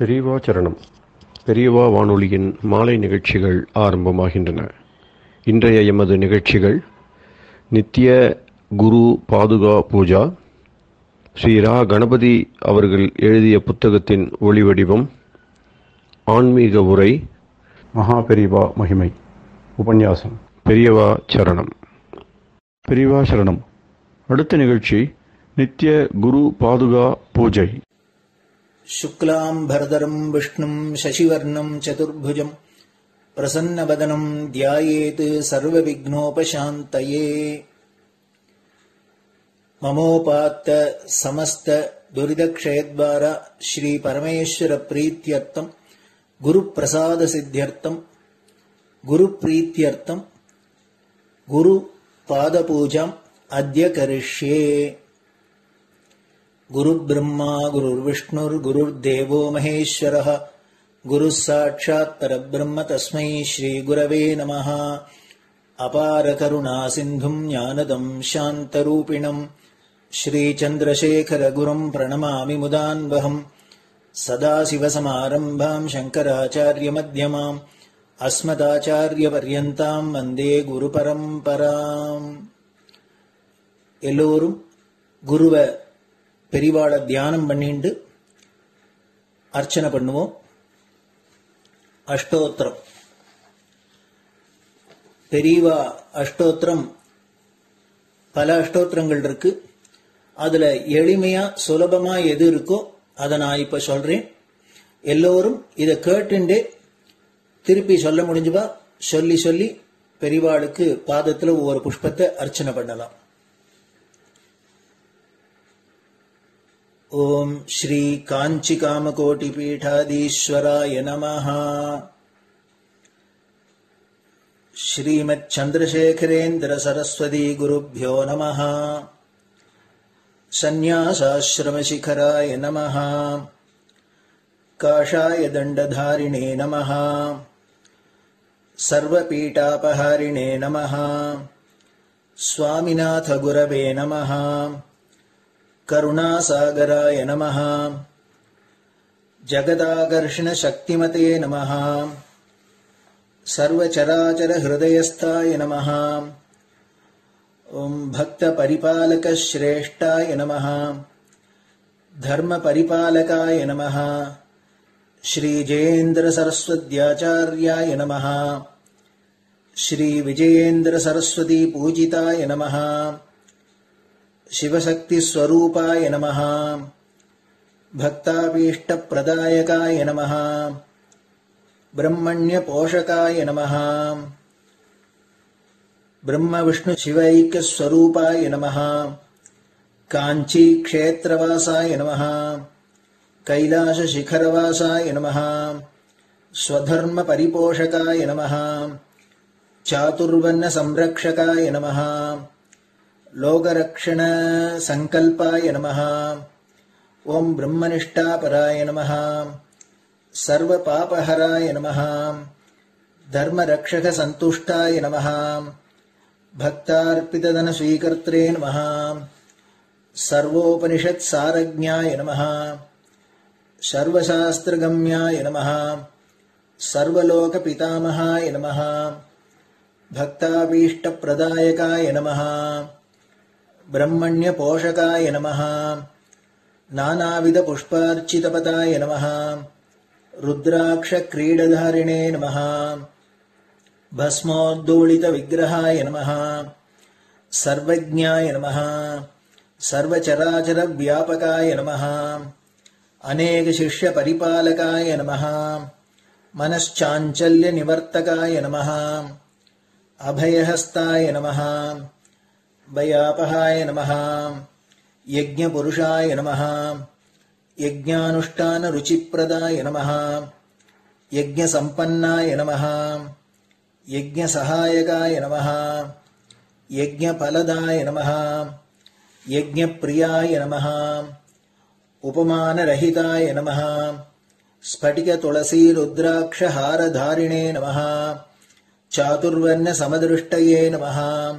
பெரியவா சரணம். பெரியவா வானொலியின் மாலை நிகழ்ச்சிகள் ஆரம்பமாகின்றன. இன்றைய எமது நிகழ்ச்சிகள் நித்திய குரு பாதுகா பூஜா, ஸ்ரீ ரா கணபதி அவர்கள் எழுதிய புத்தகத்தின் ஒளிவடிவம், ஆன்மீக உரை, மகா பெரியவா மகிமை, உபன்யாசம். பெரியவா சரணம். பெரியவா சரணம். அடுத்த நிகழ்ச்சி நித்திய குரு பாதுகா பூஜை. शुक्लाम्भरधरं विष्णुं शशिवर्णं चतुर्भुजं प्रसन्नवदनं ध्यायेत् सर्वविघ्नोपशान्तये। ममोपात्त समस्त दुरितक्षयद्वार श्री परमेश्वर प्रीत्यर्थं गुरुप्रसाद सिद्ध्यर्थं गुरुप्रीत्यर्थं गुरुपादपूजाम् अद्य करिष्ये। गुरुर्ब्रह्मा गुरुर्विष्णुर्गुरुर्देवो महेश्वरः गुरुः साक्षात् परब्रह्म तस्मै श्रीगुरवे नमः। अपारकरुणा सिन्धुं ज्ञानदं शान्तरूपिणं श्रीचन्द्रशेखरगुरुं प्रणमामि मुदान्वहम्। सदाशिवसमारम्भां शङ्कराचार्यमध्यमाम् अस्मदाचार्यपर्यन्तां वन्दे गुरुपरम्पराम्. எல்லோரும் குருவ பெரிவாள தியானம் பண்ணிண்டு அர்ச்சனை பண்ணுவோம். அஷ்டோத்திரம். பெரியவா அஷ்டோத்திரம் பல அஷ்டோத்திரங்கள் இருக்கு. அதுல எளிமையா சுலபமா எது இருக்கோ அதை நான் இப்ப சொல்றேன். எல்லோரும் இதை கேட்டுண்டே திருப்பி சொல்ல முடிஞ்சுபா சொல்லி சொல்லி பெரிவாளுக்கு பாதத்துல ஒவ்வொரு புஷ்பத்தை அர்ச்சனை பண்ணலாம். ओम श्री कांची कामकोटि पीठाधीश्वराय नमः। श्रीमत् चंद्रशेखरेन्द्र सरस्वती गुरुभ्यो नमः। संन्यासाश्रम शिखराय नमः। काषाय दंडधारिणे नमः। सर्वपीठापहारिणे नमः। स्वामिनाथ गुरवे नमः। करुणासागराय नमः। जगदाकर्षण शक्तिमते नमः। सर्वचराचर हृदयस्थाय नमः। ओम भक्त परिपालक श्रेष्ठाय नमः। धर्म परिपालकाय नमः। श्री जयेन्द्र सरस्वत्याचार्याय नमः। श्री विजयेन्द्र सरस्वती पूजिताय नमः। शिवशक्ति स्वरूपाय नमः। भक्ताभीष्ट प्रदायकाय नमः। ब्रह्मण्य पोषकाय नमः। ब्रह्म विष्णु शिवैक्य स्वरूपाय नमः। कांची क्षेत्रवासाय नमः। कैलाश शिखरवासाय नमः। स्वधर्म परिपोषकाय नमः। चातुर्वर्ण संरक्षकाय नमः। लोकरक्षण संकल्पाय नमः। ओम ब्रह्मनिष्ठापराय नमः। सर्वपापहराय नमः। धर्मरक्षक संतुष्टाय नमः। भक्तार्पितधन स्वीकर्त्रे नमः। सर्वोपनिषत् सारज्ञाय नमः। सर्वशास्त्रगम्याय नमः। सर्वलोक पितामहाय नमः। भक्ताभीष्ट प्रदायकाय नमः। ब्रह्मण्य पोषकाय नमः। नानाविध पुष्पार्चितपदाय नमः। रुद्राक्ष क्रीडधारिणे नमः। भस्मोद्दोलित विग्रहाय नमः। सर्वज्ञाय नमः। सर्वचराचर व्यापकाय नमः। अनेक शिष्य परिपालकाय नमः। मनश्चाञ्चल्य निवर्तकाय नमः। अभयहस्ताय नमः। भयापहाय नमः। यज्ञपुरुषाय नमः। यज्ञानुष्ठान रुचिप्रदाय नमः। यज्ञसम्पन्नाय नमः। यज्ञसहायकाय नमः। यज्ञफलदाय नमः। यज्ञप्रियाय नमः। उपमानरहिताय नमः। स्फटिक तुलसी रुद्राक्ष हारधारिणे नमः। चातुर्वर्ण समदृष्टये नमः।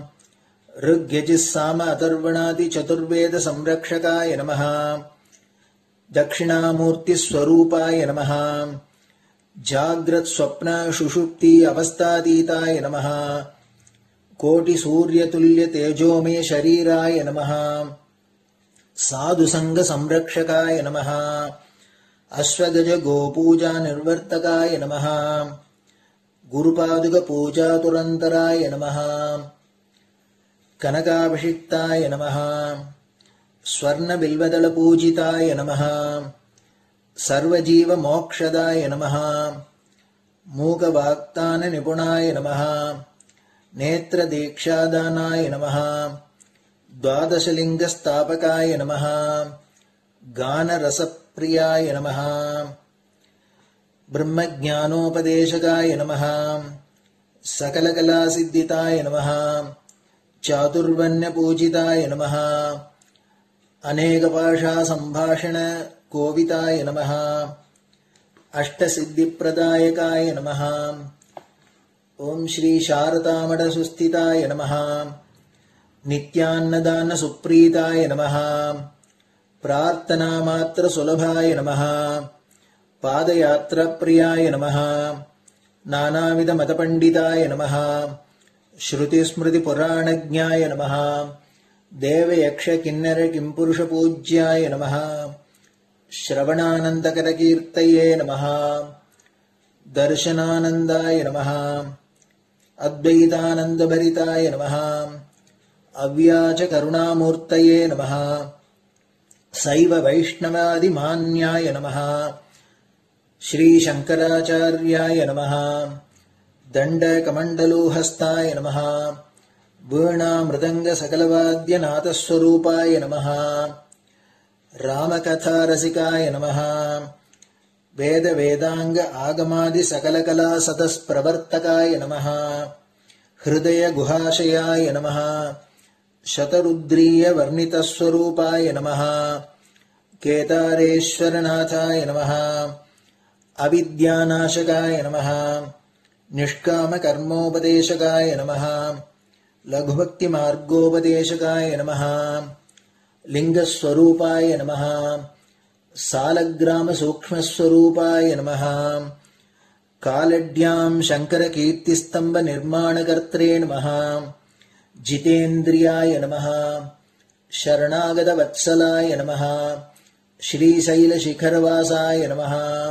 ऋग्यजुस्साम अथर्वणादि चतुर्वेद संरक्षकाय नमः। தட்சிணாமூர்த்தி ஸ்வரூபாய நமஹ. ஜாக்ரத் ஸ்வப்ன சுஷுப்தி அவஸ்தாதீதாய நமஹ. கோட்டி சூரிய துல்லிய தேஜோமே ஷரீராய நமஹ. சாது சங்க சம்ரக்ஷகாய நமஹ. அஸ்வகஜ கோபூஜா நிர்வர்த்தகாய நமஹ. குருபாதுக பூஜா துரந்தராய நமஹ. கனகாபிஷிக்தாய நமஹ. ஸ்வர்ண பில்வதள பூஜிதாய நமஹ. சர்வஜீவ மோக்ஷதாய நமஹ. மூக வாக்தான நிபுணாய நமஹ. நேத்ர தீக்ஷாதானாய நமஹ. द्वादशलिंग स्थापकाय नमः. गान रसप्रियाय नमः. ब्रह्मज्ञानोपदेशकाय नमः. सकलकलासिद्धिताय नमः. चातुर्वण्यपूजिताय नमः. अनेकभाषा संभाषण कोविताय नमः. अष्टसिद्धिप्रदायकाय नमः. ओम श्री शारदामठ सुस्थिताय नमः. नित्यान्नदान सुप्रीताय नमः. प्रार्थना मात्र सुलभाय नमः. पादयात्रा प्रियाय नमः. नानाविध मतपंडिताय नमः. श्रुति स्मृति पुराणज्ञाय नमः. देव यक्ष किन्नर किंपुरुष पूज्याय नमः. श्रवणानंदकर कीर्तये नमः. दर्शनानंदाय नमः. अद्वैतानंद भरिताय नमः. अव्याच करुणामूर्तये नमः. शैव वैष्णवादि मान्याय नमः. श्री शंकराचार्याय नमः. दंड कमंडलूहस्ताय नमः. वीणा मृदंग सकलवाद्य नाथस्वरूपाय नमः. रामकथा रसिकाय नमः. वेद वेदांग आगमादि सकलकला सतस्प्रवर्तकाय नमः. हृदय गुहाशयाय नमः. शतरुद्रीय वर्णितस्वरूपाय नमः. केदारेश्वरनाथाय नमः. अविद्यानाशकाय नमः. निष्काम कर्मोपदेशकाय नमः. लघुभक्ति मार्गोपदेशकाय नमः. लिंगस्वरूपाय नमः. सालग्राम सूक्ष्मस्वरूपाय नमः. कालड्यां शंकर कीर्तिस्तंभ निर्माणकर्त्रे नमः. जितेन्द्रियाय नमः. शरणागत वत्सलाय नमः. श्रीशैल शिखरवासाय नमः.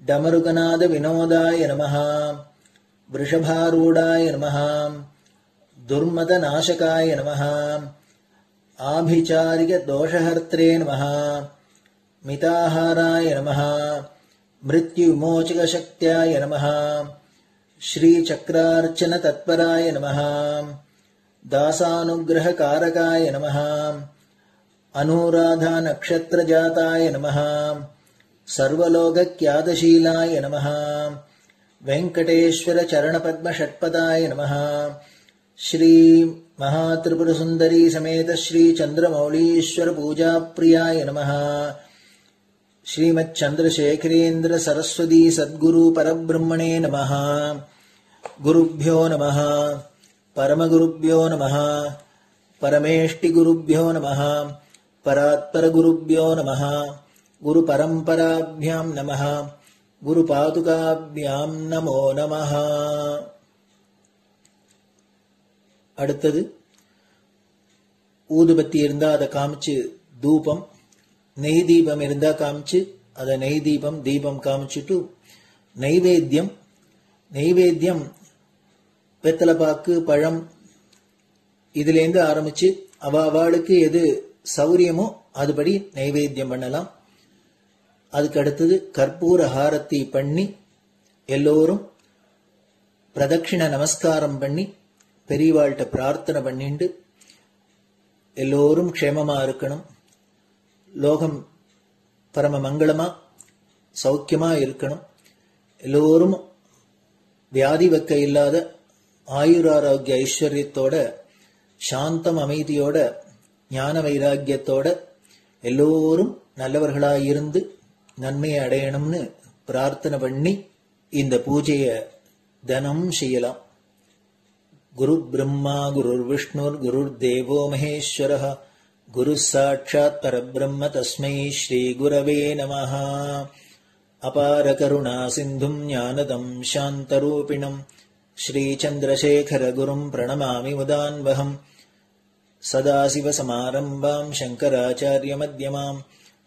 डमरुकनाद विनोदाय नमः. वृषभारूढ़ाय नमः. दुर्मद नाशकाय नमः. आभिचारिक दोषहर्त्रे नमः. मिताहाराय नमः. मृत्युविमोचक शक्त्याय नमः. श्री चक्रार्चन तत्पराय नमः. दासानुग्रह कारकाय नमः. अनुराधा नक्षत्र जाताय नमः. सर्वलोक ख्यातशीलाय नमः. वेंकटेश्वर चरण पद्म षट्पदाय नमः. श्री महात्रिपुर सुंदरी समेत श्री चंद्रमौलीश्वर पूजा प्रियाय नमः. श्रीमच्चंद्रशेखरेन्द्र सरस्वती सद्गुरु परब्रह्मणे नमः. गुरुभ्यो नमः. परमगुरुभ्यो नमः. परमेष्टिगुरुभ्यो नमः. परात्परगुरुभ्यो नमः. गुरुपरम्पराभ्यां नमः. गुरुपादुकाभ्यां नमो नमः. அடுத்தது ஊதுபத்தி இருந்தா அதை காமிச்சு தூபம், நெய் தீபம் இருந்தா காமிச்சு அதை நெய் தீபம் தீபம் காமிச்சுட்டு நைவேத்தியம் நைவேத்தியம் வெத்தலைப்பாக்கு பழம் இதுலேருந்து ஆரம்பிச்சு அவளுக்கு எது சௌரியமோ அதுபடி நைவேத்தியம் பண்ணலாம். அதுக்கு அடுத்தது கற்பூர ஹாரத்தி பண்ணி எல்லோரும் பிரதட்சிண நமஸ்காரம் பண்ணி பெரியவாள்கிட்ட பிரார்த்தனை பண்ணிண்டு எல்லோரும் க்ஷேமமா இருக்கணும், லோகம் பரம மங்களமா சௌக்கியமா இருக்கணும், எல்லோரும் வியாதி வெக்க இல்லாத ஆயுராரோக்கிய ஐஸ்வர்யத்தோட சாந்தம் அமைதியோட ஞான வைராக்கியத்தோட எல்லோரும் நல்லவர்களாயிருந்து நன்மையை அடையணும்னு பிரார்த்தனை பண்ணி இந்த பூஜையை தினம் செய்யலாம். குரு பிரம்மா குரு விஷ்ணுர் குரு தேவோ மகேஸ்வரः गुरुः साक्षात् परब्रह्म तस्मै श्रीगुरवे नमः। अपारकरुणासिन्धुम् ज्ञानदम् शान्तरूपिणम् श्रीचन्द्रशेखरगुरुम् प्रणमामि मुदान्वहम्। सदाशिवसमारम्भाम् शङ्कराचार्यमध्यमाम्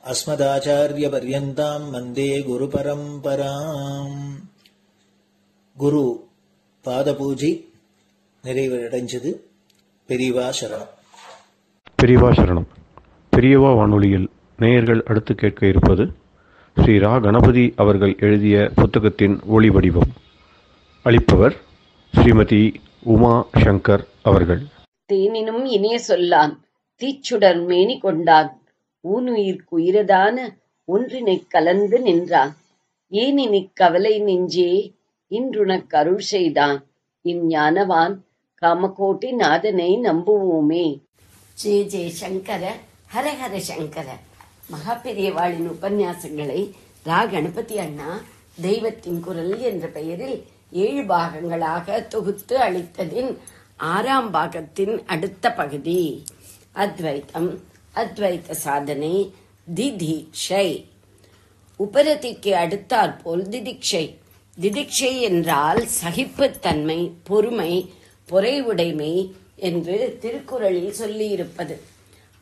अस्मदाचार्यपर्यन्ताम् वन्दे गुरुपरम्पराम्. குரு பாதபூஜை நிறைவடைஞ்சது. பெரியவா சரணம். பெரியவா சரணம். பெரியவா வானொலியில் நேயர்கள் அடுத்து கேட்க இருப்பது ஸ்ரீ ரா கணபதி அவர்கள் எழுதிய புத்தகத்தின் ஒளி வடிவம். அளிப்பவர் ஸ்ரீமதி உமா சங்கர் அவர்கள். தேனினும் இனிய சொல்லான் தீச்சுடர் மேனி கொண்டான் ஊனுயிர்க்குயிரதான ஒன்றினைக் கலந்து நின்றான் ஏனினிக் கவலை நெஞ்சே இன்றுனக் அருள் செய்தான் இஞ்ஞானவான் காமகோட்டி நாதனை நம்புவோமே. ஜே ஜே சங்கர ஹரஹர சங்கர. மகாபெரியவாளின் உபன்யாசங்களை ரா கணபதி அண்ணா தெய்வத்தின் குரல் என்ற பெயரில் 7 பாகங்களாக தொகுத்து அளித்ததின் 6ஆம் பாகத்தின் அடுத்த பகுதி அத்வைத்தம், அத்வைத்த சாதனை, திதிக்ஷை. உபரதிக்கு அடுத்தாற்போல் திதிக்ஷை. திதிக்ஷை என்றால் சகிப்புத்தன்மை, பொறுமை, பொறைவுடைமை என்று திருக்குறளில் சொல்லியிருப்பது.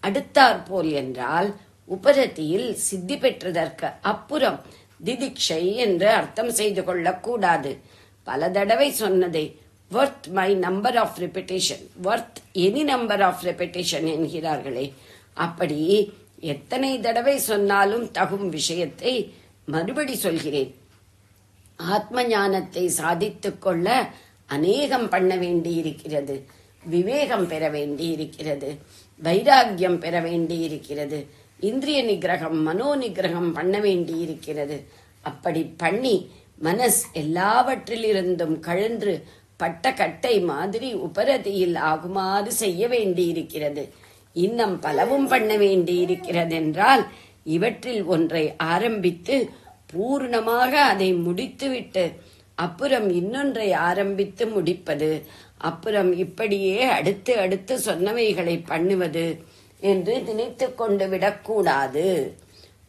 அடுத்தாற்போல் என்றால் உபரதியில் சித்தி பெற்றதற்கு அப்புறம் திதிக்ஷை என்று அர்த்தம் செய்து கொள்ளக்கூடாது. பல தடவை சொன்னதை worth my number of repetition, worth any number of repetition என்கிறார்களே, அப்படி எத்தனை தடவை சொன்னாலும் தகும் விஷயத்தை மறுபடி சொல்கிறேன். ஆத்ம ஞானத்தை சாதித்துக் கொள்ள அநேகம் பண்ண வேண்டியிருக்கிறது. விவேகம் பெற வேண்டியிருக்கிறது, வைராக்கியம் பெற வேண்டியிருக்கிறது, இந்திரிய நிகிரகம், மனோ நிகிரகம் பண்ண வேண்டியிருக்கிறது. அப்படி பண்ணி மனஸ் எல்லாவற்றிலிருந்தும் கழன்று பட்ட கட்டை மாதிரி உபரதியில் ஆகுமாறு செய்ய வேண்டியிருக்கிறது. இன்னும் பலவும் பண்ண வேண்டியிருக்கிறது என்றால் இவற்றில் ஒன்றை ஆரம்பித்து பூர்ணமாக அதை முடித்துவிட்டு அப்புறம் இன்னொன்றை ஆரம்பித்து முடிப்பது, அப்புறம் இப்படியே அடுத்து அடுத்து சொன்னவைகளை பண்ணுவது என்று நினைத்து கொண்டு விடக்கூடாது.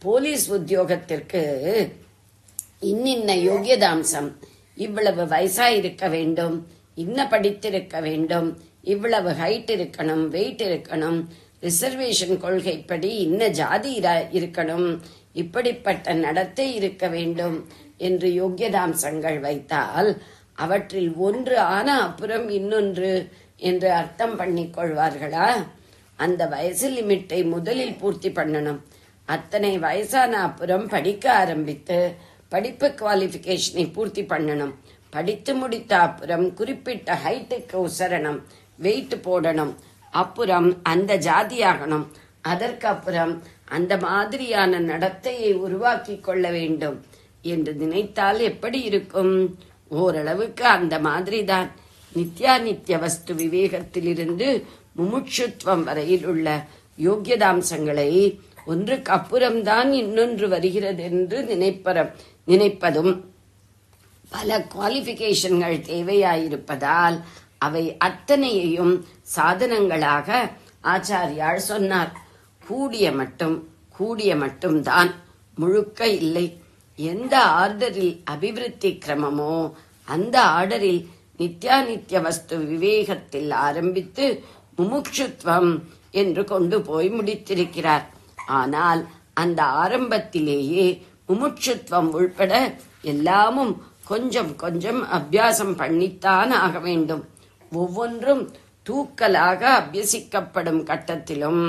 போலீஸ் உத்தியோகத்திற்கு இன்னின்ன யோகியதாம்சம், இவ்வளவு வயசாயிருக்க வேண்டும், இன்ன படித்திருக்க வேண்டும், இவ்வளவு ஹைட் இருக்கணும், வெயிட் இருக்கணும், ரிசர்வேஷன் கொள்கைப்படி இன்ன ஜாதி இருக்கணும், இப்படிப்பட்ட நடத்தை இருக்க வேண்டும் என்று யோகியதாம்சங்கள் வைத்தால் அவற்றில் ஒன்று ஆன அப்புறம் இன்னொன்று என்று அர்த்தம் பண்ணிக் கொள்வார்களா? அந்த வயசு லிமிட்டை முதலில் பூர்த்தி பண்ணணும். அத்தனை வயசான அப்புறம் படிக்க ஆரம்பித்து படிப்பு குவாலிஃபிகேஷனை பூர்த்தி பண்ணணும். படித்து முடித்த அப்புறம் குறிப்பிட்ட ஹைட்டுக்கு உசரணும், வெயிட் போடணும், அப்புறம் அந்த ஜாதியாகணும், அதற்கு அப்புறம் அந்த மாதிரியான நடத்தையை உருவாக்கி கொள்ள வேண்டும் என்று நினைத்தால் எப்படி இருக்கும்? ஓரளவுக்கு அந்த மாதிரிதான். நித்யாநித்திய வஸ்து விவேகத்திலிருந்து முமுட்சுத்துவம் வரையில் உள்ள யோகியதாம்சங்களை ஒன்றுக்கு அப்புறம்தான் இன்னொன்று வருகிறது என்று நினைப்பதும் பல குவாலிபிகேஷன்கள் தேவையாயிருப்பதால் அவை அத்தனையையும் சாதனங்களாக ஆச்சாரியார் சொன்னார். கூடிய மட்டும்தான், முழுக்க இல்லை. எந்த ஆர்டரில் அபிவிருத்தி கிரமமோ அந்த ஆர்டரில் நித்யாநித்திய வஸ்து விவேகத்தில் ஆரம்பித்து முமுட்சுத்துவம் என்று கொண்டு போய் முடித்திருக்கிறார். ஆனால் அந்த ஆரம்பத்திலேயே முமுட்சுத்துவம் உள்பட எல்லாமும் கொஞ்சம் கொஞ்சம் அபியாசம் பண்ணித்தான் ஆக வேண்டும். ஒவ்வொன்றும் தூக்கலாக அபியசிக்கப்படும் கட்டத்திலும்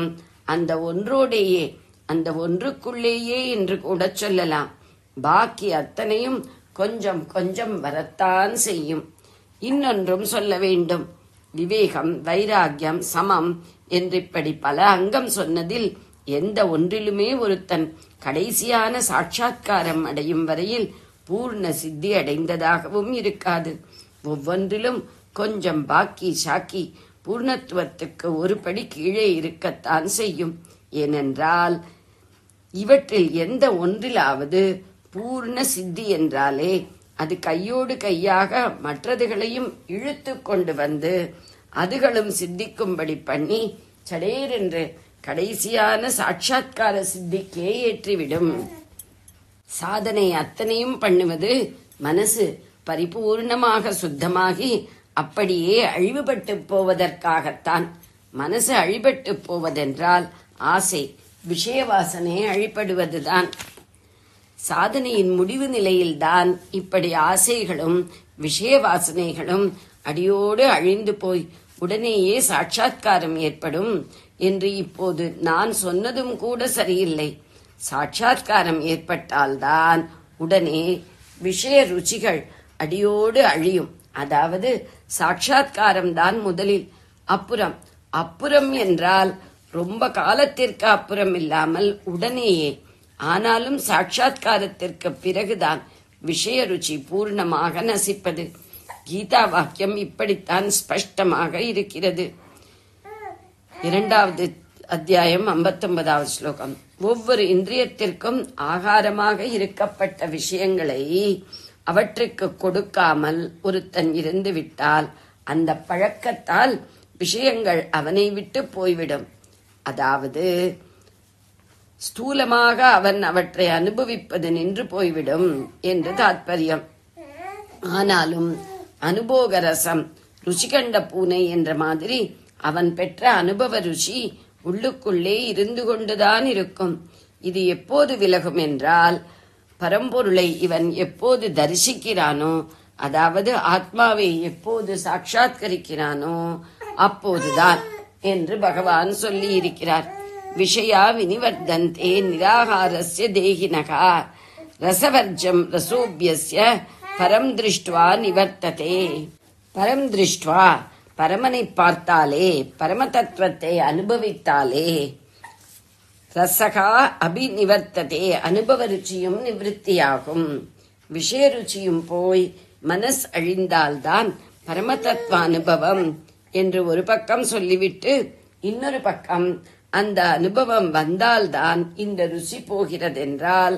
அந்த ஒன்றோடையே, அந்த ஒன்றுக்குள்ளேயே என்று கூட சொல்லலாம். பாக்கி அத்தனையும் கொஞ்சம் கொஞ்சம் வரத்தான் செய்யும். இன்னொன்றும் சொல்ல வேண்டும். விவேகம், வைராக்கியம், சமம் என்று இப்படி பல அங்கம் சொன்னதில் எந்த ஒன்றிலுமே ஒருத்தன் கடைசியான சாட்சா்காரம் அடையும் வரையில் பூர்ண சித்தி அடைந்ததாகவும் இருக்காது. ஒவ்வொன்றிலும் கொஞ்சம் பாக்கி சாக்கி பூர்ணத்துவத்துக்கு ஒரு படி கீழே இருக்கத்தான் செய்யும். ஏனென்றால் இவற்றில் எந்த ஒன்றிலாவது பூர்ண சித்தி என்றாலே அது கையோடு கையாக மற்றதுகளையும் இழுத்து கொண்டு வந்து அதுகளும் சித்திக்கும்படி பண்ணி சடேரென்று கடைசியான சாட்சாத்கார சித்திக்கே ஏற்றிவிடும். சாதனை அத்தனையும் பண்ணுவது மனசு பரிபூர்ணமாக சுத்தமாகி அப்படியே அழிவுபட்டு போவதற்காகத்தான். மனசு அழிபட்டு போவதென்றால் ஆசை, விஷய வாசனை அழிபடுவதுதான். சாதனையின் முடிவு நிலையில்தான் இப்படி ஆசைகளும் விஷய வாசனைகளும் அடியோடு அழிந்து போய் உடனேயே சாட்சாத்காரம் ஏற்படும் என்று இப்போது நான் சொன்னதும் கூட சரியில்லை. சாட்சாத்காரம் ஏற்பட்டால்தான் உடனே விஷய ருச்சிகள் அடியோடு அழியும். அதாவது சாட்சாத்காரம் தான் முதலில், அப்புறம் என்றால் ரொம்ப காலத்திற்கு அப்புறம் இல்லாமல் உடனேயே. ஆனாலும் சாட்சாத்காரத்திற்கு பிறகுதான் விஷய ருச்சி பூர்ணமாக நசிப்பது. கீதா வாக்கியம் இப்படித்தான் ஸ்பஷ்டமாக இருக்கிறது. 2வது அத்தியாயம் 59வது ஸ்லோகம். ஒவ்வொரு இந்திரியத்திற்கும் ஆகாரமாக இருக்கப்பட்ட விஷயங்களை அவற்றுக்கு கொடுக்காமல் ஒருத்தன் இருந்து விட்டால் அந்த பழக்கத்தால் விஷயங்கள் அவனை விட்டு போய்விடும். அதாவது ஸ்தூலமாக அவன் அவற்றை அனுபவிப்பது நின்று போய்விடும் என்று தாத்பரியம். ஆனாலும் அனுபோக ரசம் ருசி கண்ட பூனை என்ற மாதிரி அவன் பெற்ற அனுபவ ருசி உள்ளுக்குள்ளே இருந்து கொண்டுதான் இருக்கும். இது எப்போது விலகும் என்றால் பரம்பொருளை இவன் எப்போது தரிசிக்கிறானோ, அதாவது ஆத்மாவை எப்போது சாட்சாத்கரிக்கிறானோ அப்போதுதான் என்று பகவான் சொல்லி இருக்கிறார். விஷயா வினிவர்தந்தே நிராகாரஸ்ய தேகினகா ரசவர்ஜம் ரசோபியஸ்ய பரம் திருஷ்டுவா நிவர்த்ததே. பரம் திருஷ்டுவா, பரமனை பார்த்தாலே, பரம தத்துவத்தை அனுபவித்தாலே, ரசகா அபிநிவர்த்ததே, அனுபவ ருச்சியும் நிவர்த்தியாகும். விஷய ருச்சியும் போய் மனஸ் அழிந்தால்தான் பரம தத்துவ அனுபவம் என்று ஒரு பக்கம் சொல்லிவிட்டு இன்னொரு பக்கம் அந்த அனுபவம் வந்தால்தான் இந்த ருசி போகிறதென்றால்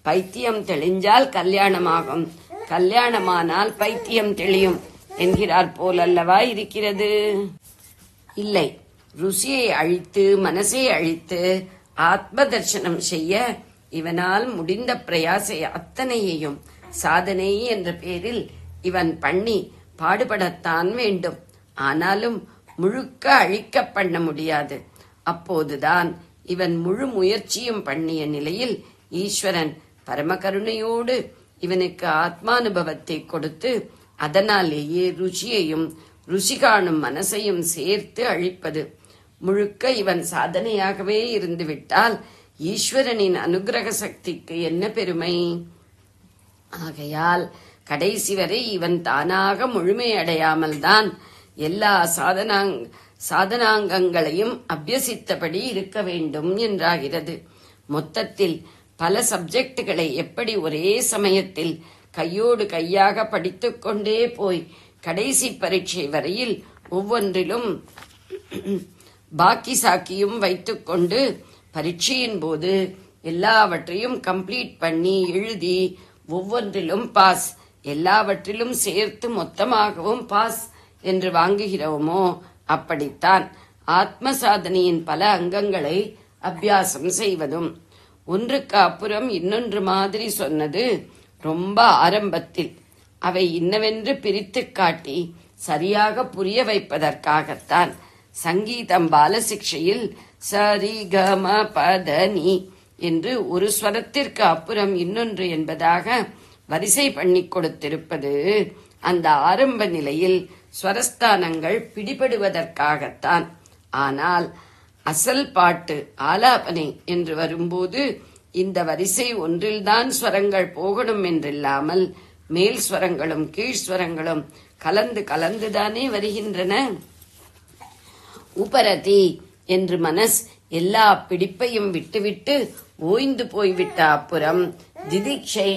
பைத்தியம் தெளிஞ்சால் கல்யாணமாகும், கல்யாணமானால் பைத்தியம் தெளியும் என்கிறார் போலல்லவா இருக்கிறது. இல்லை, ருசியை அழித்து மனசை அழித்து ஆத்ம தர்சனம் செய்ய இவனால் முடிந்த பிரயாசை அத்தனையையும் சாதனை என்ற பேரில் இவன் பண்ணி பாடுபடத்தான் வேண்டும். ஆனாலும் முழுக்க அழிக்க பண்ண முடியாது. அப்போதுதான் இவன் முழு முயற்சியும் பண்ணிய நிலையில் ஈஸ்வரன் பரமகருணையோடு இவனுக்கு ஆத்மானுபவத்தை கொடுத்து அதனாலேயே ருச்சியையும் ருசி காணும் மனசையும் சேர்த்து அழிப்பது. முழுக்க இவன் சாதனையாகவே இருந்து விட்டால் ஈஸ்வரனின் அனுகிரக சக்திக்கு என்ன பெருமை? ஆகையால் கடைசி வரை இவன் தானாக முழுமையடையாமல் தான் எல்லா சாதனாங்கங்களையும் அபியசித்தபடி இருக்க வேண்டும் என்றாகிறது. மொத்தத்தில் பல சப்ஜெக்டுகளை எப்படி ஒரே சமயத்தில் கையோடு கையாக படித்துக்கொண்டே போய் கடைசி பரீட்சை வரையில் ஒவ்வொன்றிலும் பாக்கி சாக்கியும் வைத்துக்கொண்டு பரீட்சையின் போது எல்லாவற்றையும் கம்ப்ளீட் பண்ணி எழுதி ஒவ்வொன்றிலும் பாஸ், எல்லாவற்றிலும் சேர்த்து மொத்தமாகவும் பாஸ் என்று வாங்குகிறோமோ அப்படித்தான் ஆத்ம சாதனையின் பல அங்கங்களை அபியாசம் செய்வதும். ஒன்றுக்கு அப்புறம் இன்னொன்று மாதிரி சொன்னது ரொம்ப ஆரம்பத்தில். அவை இன்னவென்று பிரித்து காட்டி சரியாக புரிய வைப்பதற்காகத்தான். சங்கீதம் பாலசிக்ஷையில் சரி கம பதனி என்று ஒரு ஸ்வரத்திற்கு அப்புறம் இன்னொன்று என்பதாக வரிசை பண்ணி கொடுத்திருப்பது அந்த ஆரம்ப நிலையில் ஸ்வரஸ்தானங்கள் பிடிபடுவதற்காகத்தான். ஆனால் அசல் பாட்டு ஆலாபனை என்று வரும்போது இந்த வரிசை ஒன்றில்தான் ஸ்வரங்கள் போகணும் என்றில்லாமல் மேல் ஸ்வரங்களும் கீழ் ஸ்வரங்களும் கலந்து கலந்துதானே வருகின்றன. உபரதி என்று மனஸ் எல்லா பிடிப்பையும் விட்டுவிட்டு ஓய்ந்து போய்விட்ட அப்புறம் திதிக்ஷை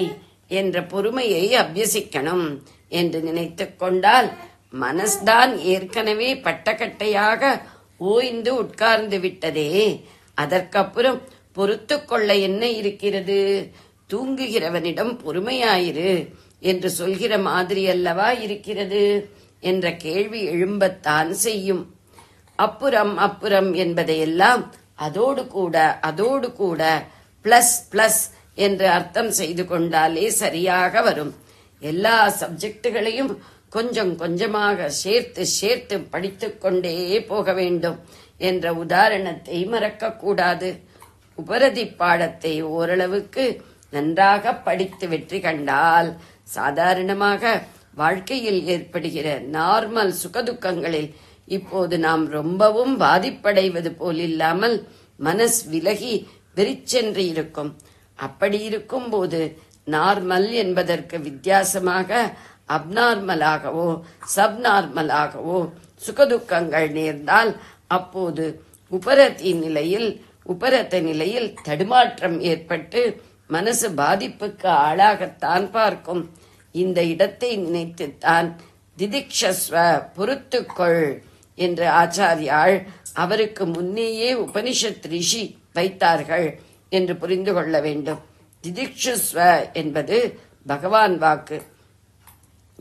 என்ற பொறுமையை அபியசிக்கணும் என்று நினைத்துக் கொண்டால் மனஸ்தான் ஏற்கனவே பட்டக்கட்டையாக ஓய்ந்து உட்கார்ந்து விட்டதே. அதற்கப்புறம் பொறுத்து கொள்ள என்ன இருக்கிறது? தூங்குகிறவனிடம் பொறுமையாயிரு என்று சொல்கிற மாதிரி அல்லவா இருக்கிறது என்ற கேள்வி எழும்பத்தான் செய்யும். அப்புறம் என்பதையெல்லாம் அதோடு கூட பிளஸ் பிளஸ் என்று அர்த்தம் செய்து கொண்டாலே சரியாக வரும். எல்லா சப்ஜெக்டுகளையும் கொஞ்சம் கொஞ்சமாக சேர்த்து சேர்த்து படித்துக் கொண்டே போக வேண்டும் என்ற உதாரணத்தை மறக்கக்கூடாது. உபரதி பாடத்தை ஓரளவுக்கு நன்றாக படித்து வெற்றி கண்டால் சாதாரணமாக வாழ்க்கையில் ஏற்படுகிற நார்மல் சுகதுக்கங்களில் இப்போது நாம் ரொம்பவும் பாதிப்படைவது போலில்லாமல் மனஸ் விலகி வெறிச்சென்று இருக்கும். அப்படி இருக்கும் போது நார்மல் என்பதற்கு வித்தியாசமாக அப்நார்மலாகவோ சப்நார்மலாகவோ சுகதுக்கங்கள் நேர்ந்தால் அப்போது உபரத்த நிலையில் தடுமாற்றம் ஏற்பட்டு மனசு பாதிப்புக்கு ஆளாகத்தான் பார்க்கும். இந்த இடத்தை நினைத்துத்தான் திதிக்ஷஸ்வ பொறுத்துக்கொள் என்று ஆச்சாரியாள் அவருக்கு முன்னேயே உபனிஷத் ரிஷி வைத்தார்கள் என்று புரிந்து கொள்ள வேண்டும். திதிக்ஷஸ்வ என்பது பகவான் வாக்கு.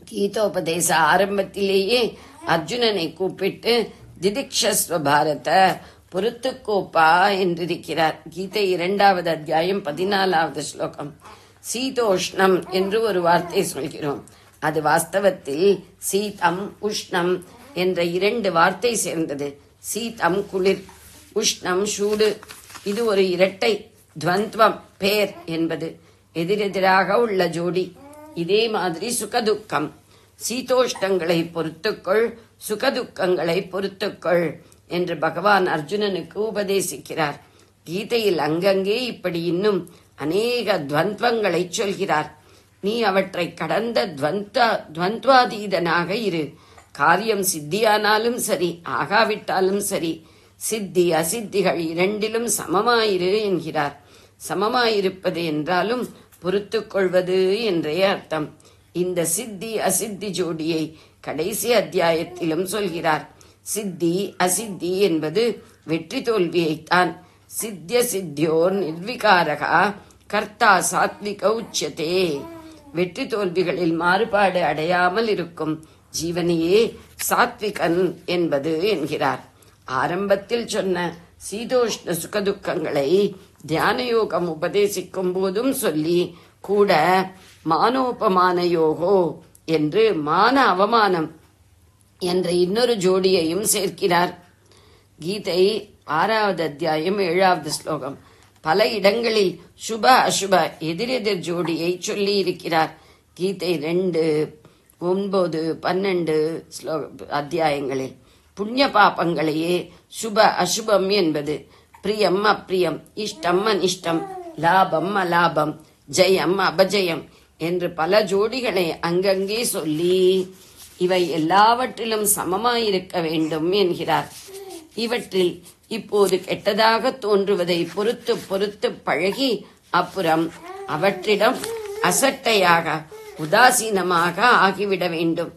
கீதோபதேச ஆரம்பத்திலேயே அர்ஜுனனை கூப்பிட்டு திதிக்ஷஸ்வ பாரத பொறுத்துக்கோப்பா என்றிருக்கிறார். கீதை 2வது அத்தியாயம் 14வது ஸ்லோகம். சீதோஷ்ணம் என்று ஒரு வார்த்தை சொல்கிறோம். அது வாஸ்தவத்தில் சீதம் உஷ்ணம் என்ற 2 வார்த்தை சேர்ந்தது. சீதம் குளிர், உஷ்ணம் சூடு. இது ஒரு இரட்டை துவந்துவம். பேர் என்பது எதிரெதிராக உள்ள ஜோடி. இதே மாதிரி சுகதுக்கம். சீதோஷ்ணங்களை பொறுத்துக்கொள், சுகதுக்கங்களை பொறுத்துக்கொள் என்று பகவான் அர்ஜுனனுக்கு உபதேசிக்கிறார். கீதையில் அங்கங்கே இப்படி இன்னும் அநேக துவந்துவங்களை சொல்கிறார். நீ அவற்றை கடந்த துவந்துவாதீதனாக இரு. காரியம் சித்தியானாலும் சரி, ஆகாவிட்டாலும் சரி, சித்தி அசித்திகள் இரண்டிலும் சமமாயிரு என்கிறார். சமமாயிருப்பது என்றாலும் பொறுத்துக் கொள்வது என்றே அர்த்தம். இந்த சித்தி அசித்தி ஜோடியை கடைசி அத்தியாயத்திலும் சொல்கிறார். சித்தி அசித்தி என்பது வெற்றி தோல்வியைத்தான். சித்திய சித்தியோர் நிர்விகாரகா கர்த்தா சாத்விக உச்சதே. வெற்றி தோல்விகளில் மாறுபாடு அடையாமல் இருக்கும் ஜீவனையே சாத்விகன் என்பது என்கிறார். ஆரம்பத்தில் சொன்ன சீதோஷ்ண சுகதுக்கங்களை தியான யோகம் உபதேசிக்கும் போதும் சொல்லி கூட மானோபமான யோகோ என்று மான அவமானம் என்ற இன்னொரு ஜோடியையும் சேர்க்கிறார். கீதை 6வது அத்தியாயம் 7வது ஸ்லோகம். பல இடங்களில் சுப அசுப எதிரெதிர் ஜோடியை சொல்லி இருக்கிறார். கீதை 2, 9, 12 அத்தியாயங்களில் புண்ணிய பாபங்களையே சுப அசுபம் என்பது, பிரியம் அப்பிரியம், இஷ்டம் அனிஷ்டம், லாபம் அலாபம், ஜெயம் அபஜயம் என்று பல ஜோடிகளை அங்கங்கே சொல்லி இவை எல்லாவற்றிலும் சமமாயிருக்க வேண்டும் என்கிறார். இவற்றில் இப்போது கெட்டதாக தோன்றுவதை பொறுத்து பொறுத்து பழகி அப்புறம் அவற்றிடம் அசட்டையாக உதாசீனமாக ஆகிவிட வேண்டும்.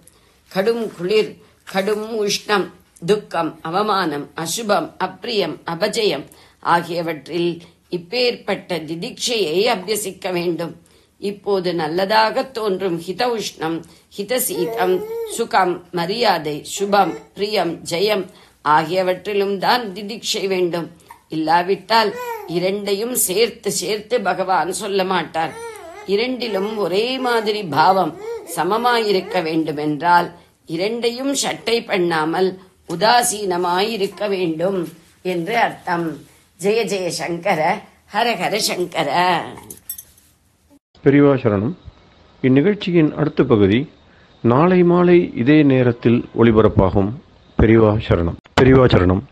கடும் குளிர், கடும் உஷ்ணம், துக்கம், அவமானம், அசுபம், அப்பிரியம், அபஜயம் ஆகியவற்றில் இப்பேற்பட்ட திதிக்ஷையை அபியசிக்க வேண்டும். இப்போது நல்லதாக தோன்றும் ஹித உஷ்ணம், ஹித சீதம், சுகம், மரியாதை, சுபம், பிரியம், ஜெயம் ஆகியவற்றிலும் தான் திதிக்ஷை வேண்டும். இல்லாவிட்டால் இரண்டையும் சேர்த்து சேர்த்து பகவான் சொல்ல மாட்டார். இரண்டிலும் ஒரே மாதிரி பாவம் சமமாயிருக்க வேண்டும் என்றால் இரண்டையும் சட்டை பண்ணாமல் உதாசீனமாயிருக்க வேண்டும் என்று அர்த்தம். ஜெய ஜெய சங்கர, ஹர ஹர சங்கர. பெரியவா சரணம். இந்நிகழ்ச்சியின் அடுத்த பகுதி நாளை மாலை இதே நேரத்தில் ஒளிபரப்பாகும். பெரியவா சரணம். பெரியவா சரணம்.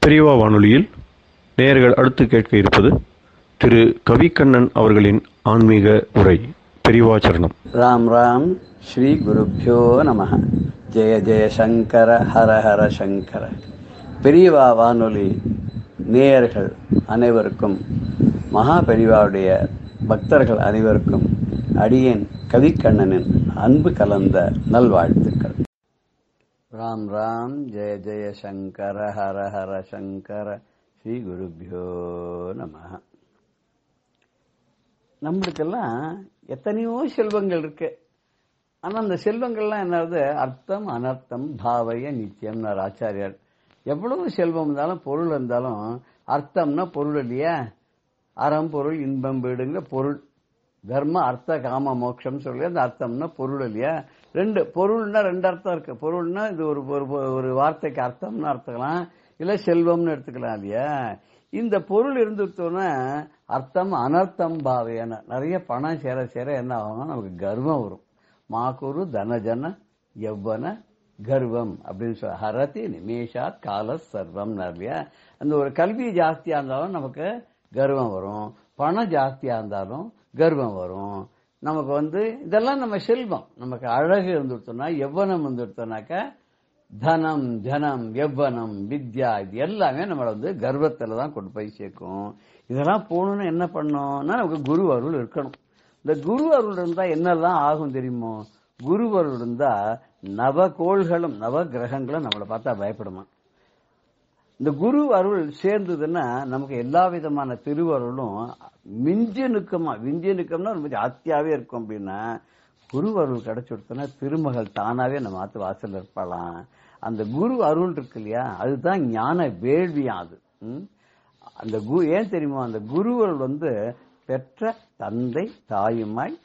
பெரியவா வானொலியில் நேயர்கள் அடுத்து கேட்க இருப்பது திரு கவிக்கண்ணன் அவர்களின் ஆன்மீக உரை. பெரியவா சரணம். ராம் ராம். ஸ்ரீ குருப்யோ நமஹ. ஜெய ஜெய சங்கர, ஹர ஹர சங்கர. பெரியவா வானொலி நேயர்கள் அனைவருக்கும், மகா பெரியவாவுடைய பக்தர்கள் அனைவருக்கும் அடியேன் கவிக்கண்ணனின் அன்பு கலந்த நல்வாழ்த்துக்கள். ராம் ராம். ஜெய ஜெய சங்கர, ஹர ஹர சங்கர. ஸ்ரீ குருப்யோ நமஹ. நம்மளுக்கெல்லாம் எத்தனையோ செல்வங்கள் இருக்கு. ஆனா அந்த செல்வங்கள்லாம் என்னது, அர்த்தம் அனர்த்தம் பாவைய நித்தியம்னார் ஆச்சாரியார். எவ்வளவு செல்வம் இருந்தாலும் பொருள் இருந்தாலும் அர்த்தம்னா பொருள் இல்லையா, அறம் பொருள் இன்பம் வீடுங்க பொருள். தர்ம அர்த்த காம மோட்சம் சொல்லி அந்த அர்த்தம்னா பொருள் இல்லையா. ரெண்டு பொருள்னா ரெண்டு அர்த்தம் இருக்கு. பொருள்னா இது ஒரு வார்த்தைக்கு அர்த்தம்னு அர்த்தக்கலாம், இல்ல செல்வம்னு எடுத்துக்கலாம் இல்லையா. இந்த பொருள் இருந்துட்டோன்னா அர்த்தம் அனர்த்தம் பாவையான நிறைய பணம் சேர சேர என்ன ஆகும், நமக்கு கர்வம் வரும். மாக்குரு தனஜன யவ்வன கர்வம் அப்படின்னு சொல்ல ஹரதி நிமேஷா கால சர்வம் இல்லையா. அந்த ஒரு கல்வி ஜாஸ்தியா இருந்தாலும் நமக்கு கர்வம் வரும், பணம் ஜாஸ்தியா இருந்தாலும் கர்வம் வரும். நமக்கு இதெல்லாம் நம்ம செல்வம். நமக்கு அழகு இருந்துட்டோம்னா யவ்வனம் வந்துட்டோம்னாக்க தனம் ஜனம் யவ்வனம் வித்யா இது எல்லாமே நம்மள கர்வத்துல தான் கொண்டு போய் சேர்க்கும். இதெல்லாம் போகணும்னு என்ன பண்ணோம்னா நமக்கு குரு அருள் இருக்கணும். இந்த குரு அருள் இருந்தா என்னெல்லாம் ஆகும் தெரியுமோ, குரு அருள் இருந்தா நவகோள்களும் நவ கிரகங்களும் நம்மளை பார்த்தா பயப்படுமா. இந்த குரு அருள் சேர்ந்ததுன்னா நமக்கு எல்லா விதமான திருவருளும் விஞ்சி நிற்கும்னா ரொம்ப ஜாஸ்தியாவே இருக்கும். அப்படின்னா குரு அருள் கிடைச்சுடுத்தோன்னா திருமகள் தானாவே நம்ம ஆத்து வாசல் இருப்பாளாம். அந்த குரு அருள் இருக்கு இல்லையா, அதுதான் ஞான வேள்வியா. அது அந்த ஏன் தெரியுமா, அந்த குரு அருள் பெற்ற தந்தை தாயுமாய்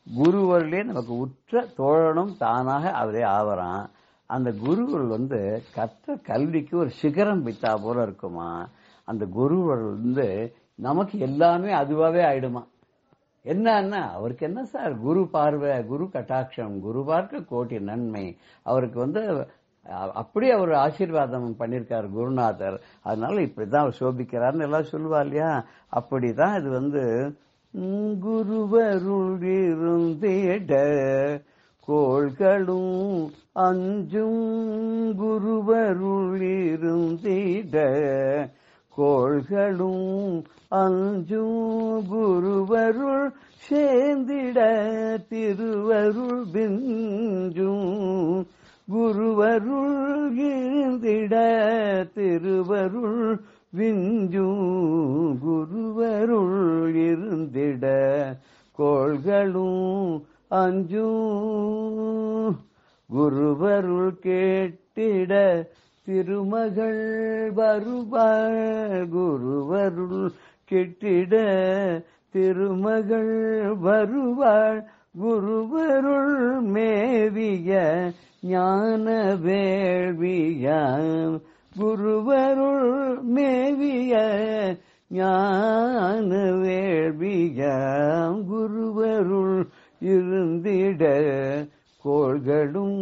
குருவருளே நமக்கு உற்ற தோழனும் தானாக அவரே ஆவறான். அந்த குருவருள் கற்ற கல்விக்கு ஒரு சிகரம் வைத்தா போல இருக்குமா. அந்த குருவருள் நமக்கு எல்லாமே அதுவாவே ஆயிடுமா. என்னன்னா அவருக்கு என்ன சார் குரு பார்வை, குரு கட்டாட்சம், குரு பார்க்க கோட்டி நன்மை. அவருக்கு அப்படி அவர் ஆசீர்வாதம் பண்ணிருக்காரு குருநாதர். அதனால இப்படிதான் அவர் சோபிக்கிறார்னு எல்லாம் சொல்லுவா இல்லையா. அப்படிதான் இது குருவருள் இருந்திட கோள்களும் அஞ்சும், குருவருள் இருந்திட கோள்களும் அஞ்சும், குருவருள் சேர்ந்திட திருவருள் விஞ்சும், குருவருள் இருந்திட திருவருள் விஞ்சும், குருவருள் இருந்திட கோள்களும் அஞ்சும், குருவருள் கேட்டிட திருமகள் வருவாள், குருவருள் கேட்டிட திருமகள் வருவாள், குருவருள் மேவிய ஞான வேள்வியாம், குருவருள் மேவிய ஞான வேள்வியாம், குருவருள் இருந்திட கோள்களும்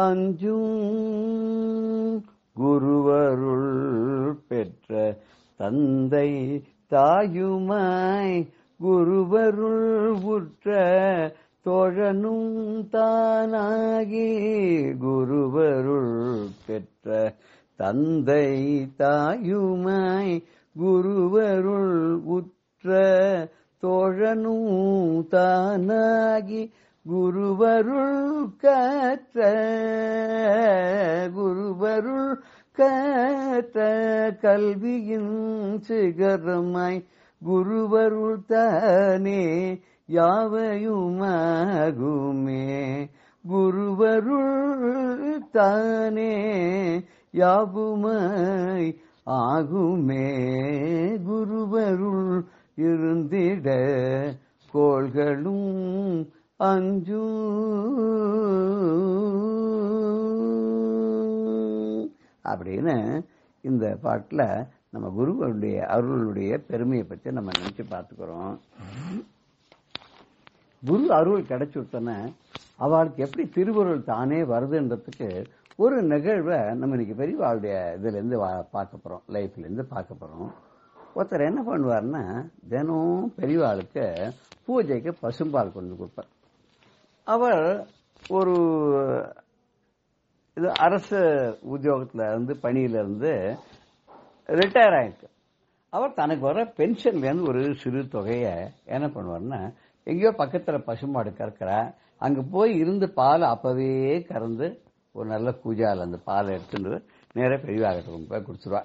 அஞ்சும், குருவருள் பெற்ற தந்தை தாயுமாய் குருவருள் உற்ற தோழனும் தானாகி, குருவருள் பெற்ற தந்தை தாயுமாய் குருவருள் உற்ற தோழனும் தானாகி, குருவருள் கற்ற கல்வியின் சிகரமாய் குருவருள் தானே யாவையுமாகுமே, குருவருள் தானே யாவுமாய் ஆகுமே, குருவருள் இருந்திட கோள்களும் அஞ்சும். அப்படின்னு இந்த பாட்டுல நம்ம குருவருடைய அருளுடைய பெருமையை பத்தி நம்ம நினைச்சு பார்த்துக்கிறோம். குரு அருள் கிடைச்சுட்டோன்னா அவளுக்கு எப்படி திருவருள் தானே வருதுன்றதுக்கு ஒரு நிகழ்வை நம்ம இன்னைக்கு பெரியவாளுடைய இதுல இருந்து பார்க்க போறோம், லைஃப்ல இருந்து பார்க்க போறோம். ஒருத்தர் என்ன பண்ணுவார்னா தினம் பெரியவாளுக்கு பூஜைக்கு பசும்பால் கொண்டு கொடுப்பார். அவர் ஒரு இது அரசு உத்தியோகத்துல இருந்து பணியில இருந்து ரிட்டையர் ஆயிருக்கு. அவர் தனக்கு வர பென்ஷன்ல இருந்து ஒரு சிறு தொகையை என்ன பண்ணுவார்னா எங்கேயோ பக்கத்துல பசுமாடு கறக்கிற அங்க போய் இருந்து பால் அப்பவே கறந்து ஒரு நல்ல பூஜால அந்த பாலை எடுத்துட்டு நேர பெரியவாகிட்ட கொண்டு போய் குடிச்சிருவா.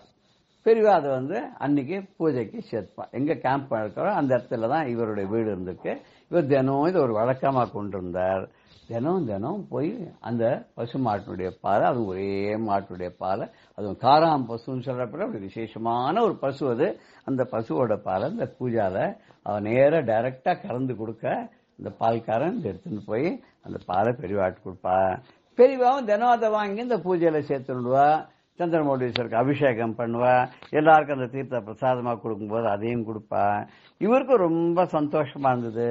பெரியவா அதை அன்னைக்கு பூஜைக்கு சேர்த்துப்பா. எங்க கேம்ப் இருக்கிறோம் அந்த இடத்துல தான் இவருடைய வீடு இருந்திருக்கு. இவர் தினம் இதை ஒரு வழக்கமா கொண்டிருந்தார். தினம் போய் அந்த பசு மாட்டினுடைய பாலை, அது ஒரே மாட்டுடைய பாலை, அதுவும் காராம் பசுன்னு சொல்றப்ப ஒரு விசேஷமான ஒரு பசு அது. அந்த பசுவோட பாலை இந்த பூஜால அவன் நேர டைரக்டா கறந்து கொடுக்க இந்த பால்காரன் எடுத்துன்னு போய் அந்த பாலை பெரியவாட்டு கொடுப்பா. பெரியவாவும் தினம் அதை வாங்கி இந்த பூஜையில சேர்த்துடுவா. சந்திரமௌலீஸ்வருக்கு அபிஷேகம் பண்ணுவா. எல்லாருக்கும் அந்த தீர்த்த பிரசாதமா கொடுக்கும்போது அதையும் கொடுப்பா. இவருக்கும் ரொம்ப சந்தோஷமா இருந்தது.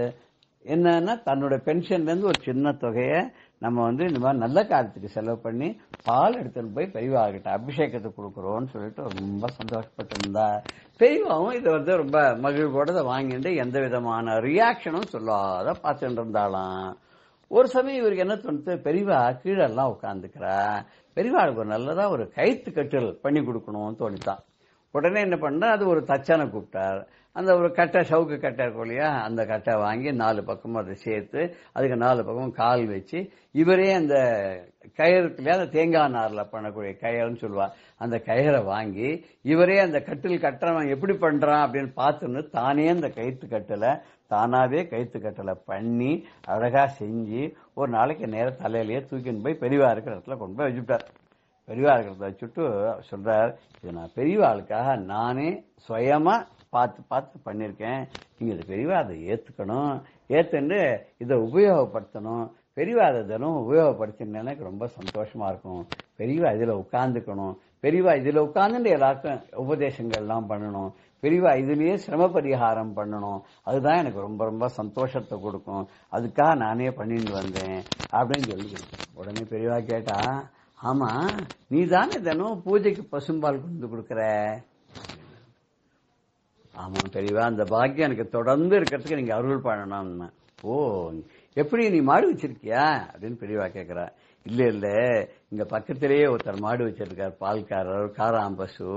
என்னன்னா தன்னோட பென்ஷன்ல இருந்து ஒரு சின்ன தொகையை நம்ம இந்த மாதிரி நல்ல காரியத்துக்கு செலவு பண்ணி பால் எடுத்துட்டு போய் பெரியவாகிட்ட அபிஷேகத்தை கொடுக்குறோம்னு சொல்லிட்டு ரொம்ப சந்தோஷப்பட்டு இருந்தா. பெரியவாவும் இதை ரொம்ப மகிழ்வோட இதை வாங்கிட்டு எந்த விதமான ரியாக்ஷனும் சொல்லாத பார்த்துட்டு இருந்தாலாம். ஒரு சமயம் இவருக்கு என்ன தோணுது, பெரியவா கீழெல்லாம் உட்காந்துக்கிறா, பெரியவாளுக்கு ஒரு நல்லதா ஒரு கயிற்று கட்டில் பண்ணி கொடுக்கணும்னு தோணித்தான். உடனே என்ன பண்ணா, அது ஒரு தச்சனை கூப்பிட்டார். அந்த ஒரு கட்டை, சவுக்கு கட்டை இருக்கும் இல்லையா, அந்த கட்டை வாங்கி 4 பக்கமும் அதை சேர்த்து அதுக்கு 4 பக்கமும் கால் வச்சு இவரே அந்த கயிறுக்குள்ளே அந்த தேங்காய் நார்ல பண்ணக்கூடிய கயிறுன்னு சொல்லுவா, அந்த கயிறை வாங்கி இவரே அந்த கட்டில் கட்டுறவன் எப்படி பண்றான் அப்படின்னு பார்த்துன்னு தானே அந்த கயிற்று கட்டலை தானாவே கயிற்று கட்டலை பண்ணி அழகா செஞ்சு ஒரு நாளைக்கு நேரம் தலையிலேயே தூக்கின்னு போய் பெரியவா இருக்கிற இடத்துல கொண்டு போய் வச்சுட்டார். பெரியவா இருக்கிறத வச்சுட்டு சொல்றார், இது நான் பெரியவாளுக்காக நானே சுயமா பார்த்து பண்ணிருக்கேன். நீங்க இது பெரியவா அதை ஏத்துக்கணும், ஏத்துன்னு இதை உபயோகப்படுத்தணும். பெரியவா அதை தினம் உபயோகப்படுத்தினா எனக்கு ரொம்ப சந்தோஷமா இருக்கும். பெரியவா இதுல உட்கார்ந்துக்கணும், பெரியவா இதுல உட்கார்ந்துட்டு எல்லாருக்கும் உபதேசங்கள் எல்லாம் பண்ணணும், பெரியவா இதுலயே சிரம பரிகாரம் பண்ணணும், அதுதான் எனக்கு ரொம்ப ரொம்ப சந்தோஷத்தை கொடுக்கும், அதுக்காக நானே பண்ணிட்டு வந்தேன் அப்படின்னு சொல்லி. உடனே பெரியவா கேட்டா, ஆமா நீ தானே தினம் பூஜைக்கு பசும்பால் கொண்டு கொடுக்கற? ஆமா பெரியவா, அந்த பாக்கியம் எனக்கு தொடர்ந்து இருக்கிறதுக்கு நீங்க அருள் பண்ணணும். ஓ, எப்படி நீ மாடு வச்சிருக்கியா அப்படின்னு பெரியவா கேக்குறா. இல்ல இங்க பக்கத்திலேயே ஒருத்தர் மாடு வச்சிருக்காரு, பால்காரர், காராம் பசு.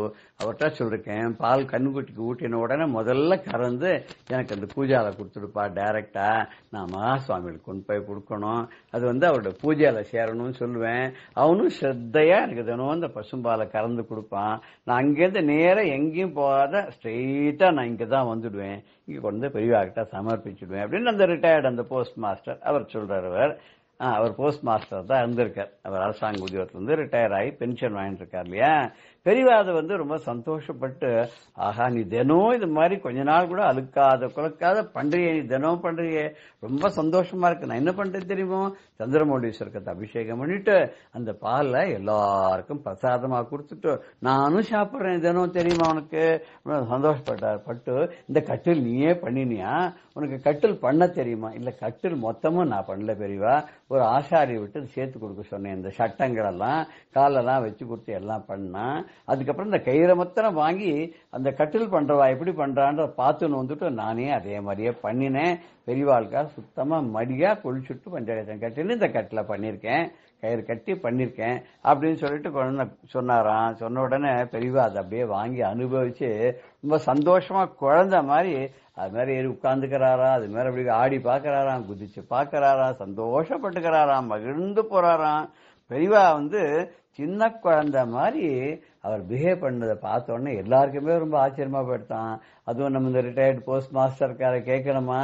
அவர்கிட்ட சொல்லிருக்கேன், பால் கண்ணுக்குட்டிக்கு ஊட்டின உடனே முதல்ல கறந்து எனக்கு அந்த பூஜால கொடுத்துடுப்பா டைரக்டா, நான் மகாசுவாமிகளுக்கு கொண்டு போய் கொடுக்கணும், அது அவரோட பூஜையில சேரணும்னு சொல்லுவேன். அவனும் ஸ்ரத்தையா எனக்கு தினம் அந்த பசும்பாலை கறந்து கொடுப்பான். நான் அங்கேருந்து நேரம் எங்கேயும் போகாத ஸ்ட்ரெயிட்டா நான் இங்கதான் வந்துடுவேன், இங்க கொண்டு பெரியவா கிட்ட சமர்ப்பிச்சுடுவேன் அப்படின்னு அந்த ரிட்டையர்டு அந்த போஸ்ட் மாஸ்டர் அவர் சொல்றாரு. அவர் போஸ்ட் மாஸ்டர் தான் இருந்திருக்கார். அவர் அரசாங்க உத்தியோகத்திலிருந்து ரிட்டையர் ஆகி பென்ஷன் வாங்கிட்டு இருக்கார் இல்லையா. பெரியவா அதை ரொம்ப சந்தோஷப்பட்டு, ஆஹா நீ தினம் இது மாதிரி கொஞ்ச நாள் கூட அழுக்காத குலைக்காத பண்றியே, நீ தினம் பண்றியே, ரொம்ப சந்தோஷமா இருக்கு. நான் என்ன பண்றேன் தெரியுமோ, சந்திரமௌலீஸ்வரருக்கு அபிஷேகம் பண்ணிட்டு அந்த பாலை எல்லாருக்கும் பிரசாதமா கொடுத்துட்டு நானும் சாப்பிடுறேன் தினம், தெரியுமா உனக்கு? சந்தோஷப்பட்டு, இந்த கட்டில் நீயே பண்ணினியா, உனக்கு கட்டில் பண்ண தெரியுமா? இல்ல கட்டில் மொத்தமும் நான் பண்ணல பெரியவா, ஒரு ஆசாரியை விட்டு சேர்த்து கொடுக்க சொன்னேன், இந்த சட்டங்கள் எல்லாம் காலெல்லாம் வச்சு கொடுத்து எல்லாம் பண்ணா. அதுக்கப்புறம் இந்த கயிறை மொத்தம் வாங்கி அந்த கட்டில் பண்றவா எப்படி பண்றான்ற பார்த்துன்னு வந்துட்டு நானே அதே மாதிரியே பண்ணினேன். பெரியவாளுக்கா சுத்தமா மடியா குளிச்சுட்டு பஞ்சாயத்து கட்டின்னு இந்த கட்டில பண்ணிருக்கேன், கயிறு கட்டி பண்ணிருக்கேன் அப்படின்னு சொல்லிட்டு சொன்னாராம். சொன்ன உடனே பெரியவா அதை அப்படியே வாங்கி அனுபவிச்சு ரொம்ப சந்தோஷமா குழந்தை மாதிரி அது மாதிரி ஏறி உட்கார்ந்துக்கிறாராம், அது மாதிரி அப்படி ஆடி பாக்குறாராம், குதிச்சு பாக்குறாராம், சந்தோஷப்பட்டுக்கிறாராம், மகிழ்ந்து போறாராம். பெரியவா சின்ன குழந்தை மாதிரி அவர் பிஹேவ் பண்ணதை பார்த்த உடனே எல்லாருக்குமே ரொம்ப ஆச்சரியமா போயிட்டான். அதுவும் நம்ம இந்த ரிட்டையர்டு போஸ்ட் மாஸ்டர்கார கேட்கணுமா,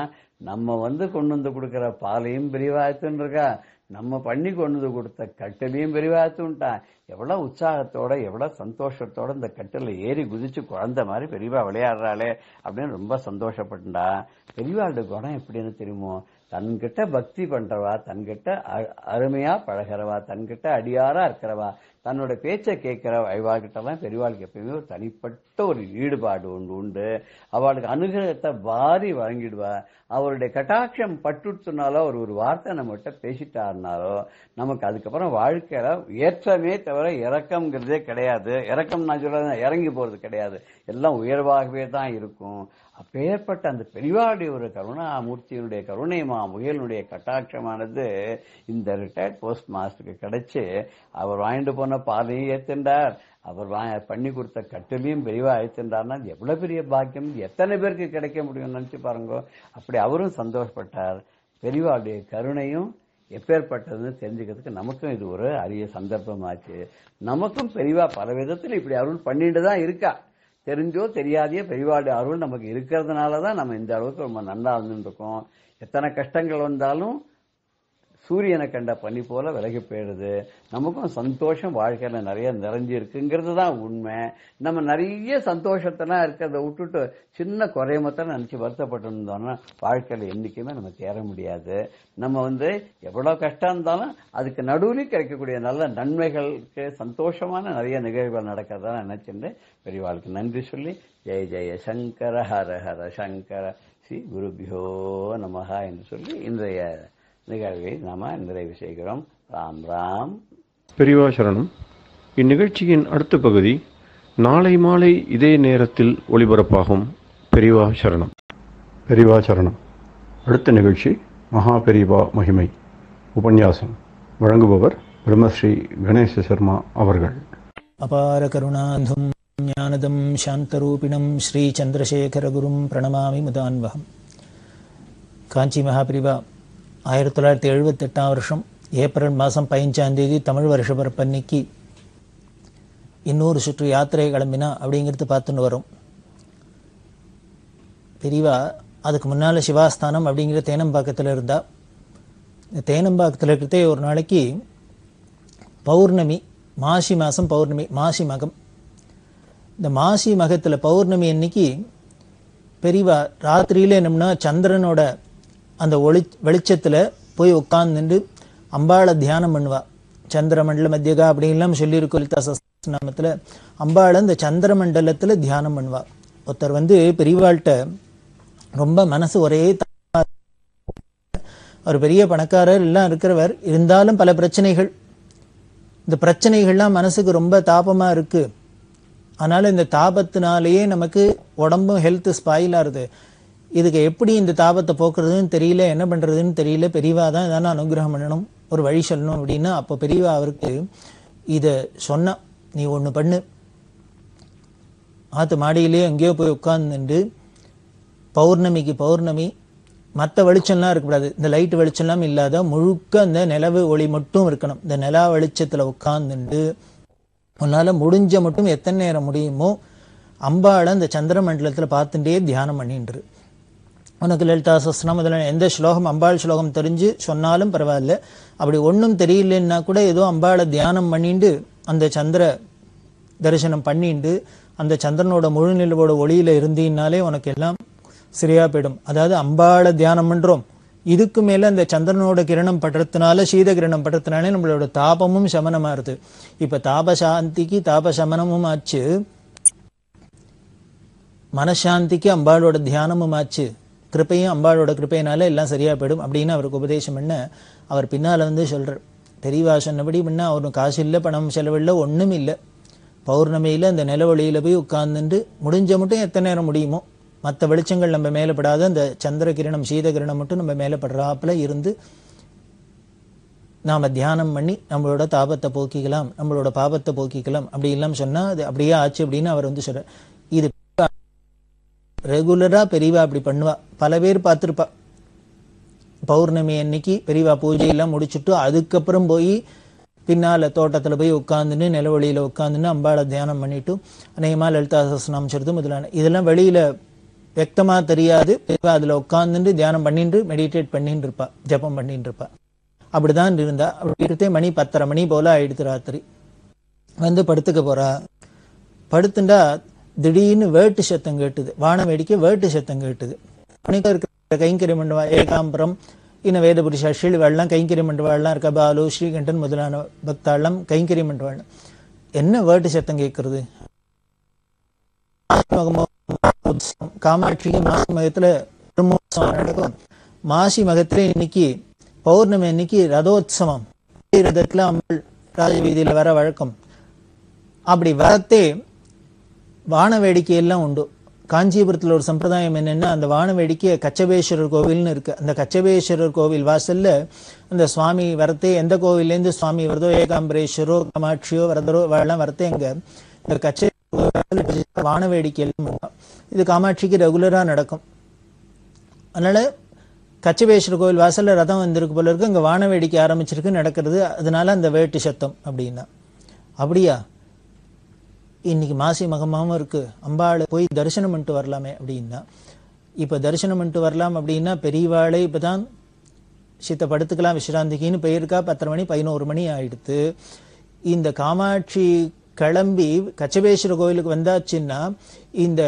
நம்ம கொண்டு வந்து கொடுக்கற பாலையும் பெரியவாத்துன்னு இருக்கா, நம்ம பண்ணி கொண்டு வந்து கொடுத்த கட்டிலையும் பெரியவாத்துட்டான். எவ்வளவு உற்சாகத்தோட எவ்வளவு சந்தோஷத்தோட இந்த கட்டில ஏறி குதிச்சு குழந்தை மாதிரி பெரியவா விளையாடுறாளே அப்படின்னு ரொம்ப சந்தோஷப்பட்டா. பெரியவாளுடைய குணம் எப்படின்னு தெரியுமோ, தன்கிட்ட பக்தி பண்றவா, தன்கிட்ட அருமையா பழகிறவா, தன்கிட்ட அடியாரா இருக்கிறவா, தன்னோட பேச்சை கேட்கிறவா, இவாகிட்டலாம் பெரியவாளுக்கு எப்பயுமே ஒரு தனிப்பட்ட ஒரு ஈடுபாடு உண்டு. அவளுக்கு அனுகிரகத்தை வாரி வழங்கிடுவா. அவருடைய கட்டாட்சம் பட்டுனாலோ ஒரு வார்த்தை நம்மகிட்ட பேசிட்டாருனாலோ நமக்கு அதுக்கப்புறம் வாழ்க்கையில ஏற்றமே தவிர இறக்கம்ங்கிறதே கிடையாது. இறக்கம் நான் சொல்ல இறங்கி போறது கிடையாது, எல்லாம் உயர்வாகவே தான் இருக்கும். அப்பேற்பட்ட அந்த பெரியவாளுடைய ஒரு கருணாமூர்த்தியினுடைய கருணைமா முயலுடைய கட்டாட்சமானது இந்த ரிட்டையர்ட் போஸ்ட் மாஸ்டருக்கு கிடைச்சு அவர் வாங்கிட்டு போன பாலையும் ஏத்துண்டார், அவர் பண்ணி கொடுத்த கட்டிலையும் பெரியவா ஏத்துண்டார்னா எவ்வளவு பெரிய பாக்கியம், எத்தனை பேருக்கு கிடைக்க முடியும் நினைச்சு பாருங்க. அப்படி அவரும் சந்தோஷப்பட்டார். பெரியவாளுடைய கருணையும் எப்பேற்பட்டதுன்னு தெரிஞ்சுக்கிறதுக்கு நமக்கும் இது ஒரு அரிய சந்தர்ப்பமாச்சு. நமக்கும் பெரியவா பல விதத்துல இப்படி அருள் பண்ணிட்டு தான் இருக்கா. தெரிஞ்சோ தெரியாதையோ பெரியவாளுடைய அருள் நமக்கு இருக்கிறதுனாலதான் நம்ம இந்த அளவுக்கு ரொம்ப நல்லா இருந்துருக்கோம். எத்தனை கஷ்டங்கள் வந்தாலும் சூரியனை கண்ட பனி போல விலகி போயிடுது. நமக்கும் சந்தோஷம் வாழ்க்கையில நிறைய நிறைஞ்சு இருக்குங்கிறது தான் உண்மை. நம்ம நிறைய சந்தோஷத்தெல்லாம் இருக்கிறத விட்டுட்டு சின்ன குறையமத்தான் நினைச்சு வருத்தப்பட்டு இருந்தோம்னா வாழ்க்கையில என்னைக்குமே நம்ம தேர முடியாது. நம்ம எவ்வளவு கஷ்டம் இருந்தாலும் அதுக்கு நடுவில் கிடைக்கக்கூடிய நல்ல நன்மைகளுக்கு சந்தோஷமான நிறைய நிகழ்வுகள் நடக்கிறதா நினைச்சுட்டு பெரியவாளுக்கு நன்றி சொல்லி ஜெய ஜெய சங்கர ஹர ஹர சங்கர ஸ்ரீ குருபியோ நமஹ என்று சொல்லி இன்றைய நிகழ்வை நாம நிறைவு செய்கிறோம். ராம் ராம். பெரியவா சரணம். இந்நிகழ்ச்சியின் அடுத்த பகுதி நாளை மாலை இதே நேரத்தில் ஒளிபரப்பாகும். பெரியவா சரணம். பெரியவா சரணம். அடுத்த நிகழ்ச்சி மகா பெரியவா மகிமை உபன்யாசம். வழங்குபவர் பிரம்மஸ்ரீ கணேச சர்மா அவர்கள். அபார கருணாந்தும் ஞானதம் சாந்தரூபிணம் ஸ்ரீ சந்திரசேகர குரும் பிரணமாமி முதான்வகம். காஞ்சி மகாபிரிவா 1978 வருஷம் ஏப்ரல் மாதம் 15ஆம் தேதி தமிழ் வருஷ பிறப்பன்னைக்கு இன்னொரு சுற்று யாத்திரை கிளம்பினா அப்படிங்கிறது பார்த்துன்னு வரும். பெரியவா அதுக்கு முன்னால் சிவாஸ்தானம் அப்படிங்கிற தேனம்பாக்கத்தில் இருந்தா. இந்த தேனம்பாக்கத்தில் இருக்கிறதே ஒரு நாளைக்கு பௌர்ணமி, மாசி மாதம் பௌர்ணமி, மாசி மகம். இந்த மாசி மகத்தில் பௌர்ணமி அன்னைக்கு பெரியவா ராத்திரியில் என்னம்னா சந்திரனோட அந்த வெளிச்சத்தில் போய் உட்கார்ந்துட்டு அம்பாளை தியானம் பண்ணுவா. சந்திரமண்டல மத்தியகா அப்படின்லாம் சொல்லியிருக்கோம் லலிதா சஹஸ்ரநாமத்தில். அம்பாளை இந்த சந்திரமண்டலத்தில் தியானம் பண்ணுவா. ஒருத்தர் பெரியவாள்கிட்ட ரொம்ப மனசு ஒரே ஒரு பெரிய பணக்காரர் எல்லாம் இருக்கிறவர், இருந்தாலும் பல பிரச்சனைகள். இந்த பிரச்சனைகள்லாம் மனசுக்கு ரொம்ப தாபமாக இருக்கு. அதனால இந்த தாபத்தினாலேயே நமக்கு உடம்பும் ஹெல்த் ஸ்பாயில் ஆகுது. இதுக்கு எப்படி இந்த தாபத்தை போக்குறதுன்னு தெரியல, என்ன பண்றதுன்னு தெரியல. பெரியவா தான் ஏதாவது அனுகிரகம் பண்ணணும், ஒரு வழி சொல்லணும் அப்படின்னா அப்போ பெரியவா அவருக்கு இதை சொன்னா, நீ ஒன்று பண்ணு, ஆற்று மாடியிலே எங்கேயோ போய் உட்கார்ந்துட்டு பௌர்ணமிக்கு பௌர்ணமி மற்ற வெளிச்சம்லாம் இருக்கக்கூடாது, இந்த லைட் வெளிச்சம்லாம் இல்லாத முழுக்க அந்த நிலவு ஒளி மட்டும் இருக்கணும். இந்த நிலா வெளிச்சத்தில் உட்கார்ந்துட்டு உன்னால் முடிஞ்ச மட்டும் எத்தனை நேரம் முடியுமோ அம்பாளை அந்த சந்திரமண்டலத்தில் பார்த்துட்டே தியானம் பண்ணின்று. உனக்கு லலிதா சஹஸ்ரநாமம் முதல்ல எந்த ஸ்லோகம் அம்பாள் ஸ்லோகம் தெரிஞ்சு சொன்னாலும் பரவாயில்ல. அப்படி ஒன்றும் தெரியலன்னா கூட ஏதோ அம்பாளை தியானம் பண்ணிட்டு அந்த சந்திர தரிசனம் பண்ணிட்டு அந்த சந்திரனோட முழு நிலவோட ஒளியில இருந்தீன்னாலே உனக்கு எல்லாம் சரியா போயிடும். அதாவது அம்பாளை தியானம் பண்றோம், இதுக்கு மேல அந்த சந்திரனோட கிரணம் படுறதுனால, சீத கிரணம் படுறதுனாலே நம்மளோட தாபமும் சமனமா இருக்கு. இப்ப தாபசாந்திக்கு தாபசமனமும் ஆச்சு, மனசாந்திக்கு அம்பாளோட தியானமும் ஆச்சு, கிருப்பையும் அம்பாளோட கிருப்பையினால எல்லாம் சரியா போயிடும் அப்படின்னு அவருக்கு உபதேசம் பண்ண அவர் பின்னால சொல்றார். பெரியவா சொன்னபடி பண்ண அவருக்கு காசு இல்லை, பணம் செலவில்லை, ஒன்றும் இல்லை. பௌர்ணமியில் அந்த நிலவொளியில் போய் உட்கார்ந்துட்டு முடிஞ்ச மட்டும் எத்தனை நேரம் முடியுமோ மற்ற வெளிச்சங்கள் நம்ம மேலே படாத அந்த சந்திர கிரணம் சீத கிரணம் மட்டும் நம்ம மேலே படுறாப்புல இருந்து நாம் தியானம் பண்ணி நம்மளோட தாபத்தை போக்கிக்கலாம், நம்மளோட பாபத்தை போக்கிக்கலாம் அப்படி இல்லாமல் சொன்னால் அது அப்படியே ஆச்சு அப்படின்னு அவர் சொல்கிறார். இது ரெகுலரா பெரியவா அப்படி பண்ணுவா. பல பேர் பார்த்துருப்பா. பௌர்ணமி அன்னைக்கு பெரியவா பூஜையெல்லாம் முடிச்சுட்டு அதுக்கப்புறம் போய் பின்னால தோட்டத்துல போய் உட்கார்ந்துன்னு நிலவழியில உட்கார்ந்துன்னு அம்பாளை தியானம் பண்ணிட்டு அநேகமா லலிதா சஹஸ்ரநாமம் சொல்றது முதலான இதெல்லாம் வெளியில வெக்தமா தெரியாது. பெரியவா அதுல உட்கார்ந்துட்டு தியானம் பண்ணிட்டு மெடிடேட் பண்ணிட்டு இருப்பா, ஜபம் பண்ணிட்டு இருப்பா. அப்படிதான் இருந்தா. அப்படி இருந்தே மணி 10:30 மணி போல ஆயிடுத்து. ராத்திரி படுத்துக்க போறா. படுத்துண்டா திடீர்னு வேட்டு சத்தம் கேட்டுது, வான வேடிக்கை வேட்டு சத்தம் கேட்டுது. இருக்கிற கைங்கரியம் பண்ணுவா ஏகாம்பரம் இன்னும் வேத புருஷா ஷீழ்வாள்லாம் கைங்கரியம் பண்ணுவாள்லாம் இருக்கா, பாலு ஸ்ரீகண்டன் முதலான பக்தாள்லாம் கைங்கரியம் பண்ணுவாள். என்ன வேட்டு சத்தம் கேட்கறது? காமாட்சிக்கு மாசி மகத்துல நடக்கும். மாசி மகத்துல இன்னைக்கு பௌர்ணமி அன்னைக்கு ரதோத்சவம், ரதத்துல அம்பாள் ராஜவீதியில வர வழக்கம். அப்படி வரத்தே வான வேடிக்கை எல்லாம் உண்டு. காஞ்சிபுரத்தில் ஒரு சம்பிரதாயம் என்னன்னா, அந்த வான வேடிக்கை கச்சபேஸ்வரர் கோவில்னு இருக்கு. அந்த கச்சபேஸ்வரர் கோவில் வாசல்ல அந்த சுவாமி வரத்தே எந்த கோவிலேருந்து சுவாமி வரதோ, ஏகாம்பரேஸ்வரோ காமாட்சியோ வரதரோ எல்லாம் வரத்தே எங்க இந்த கச்ச வான வேடிக்கை எல்லாம் இது காமாட்சிக்கு ரெகுலரா நடக்கும். அதனால கச்சபேஸ்வரர் கோவில் வாசல்ல ரதம் வந்திருக்கு போல இருக்கு, அங்க வான வேடிக்கை ஆரம்பிச்சிருக்கு நடக்கிறது. அதனால அந்த வேட்டு சத்தம் அப்படின்னா. அப்படியா? இன்னைக்கு மாசி மகமாவும் இருக்கு, அம்பாளை போய் தரிசனம் பண்ணிட்டு வரலாமே அப்படின்னா, இப்ப தரிசனம் பண்ணிட்டு வரலாம் அப்படின்னா பெரியவாளை இப்பதான் சித்த படுத்துக்கலாம் விசிராந்திக்கின்னு போயிருக்கா. 10 மணி 11 மணி ஆயிடுத்து. இந்த காமாட்சி கிளம்பி கச்சபேஸ்வர கோயிலுக்கு வந்தாச்சுன்னா இந்த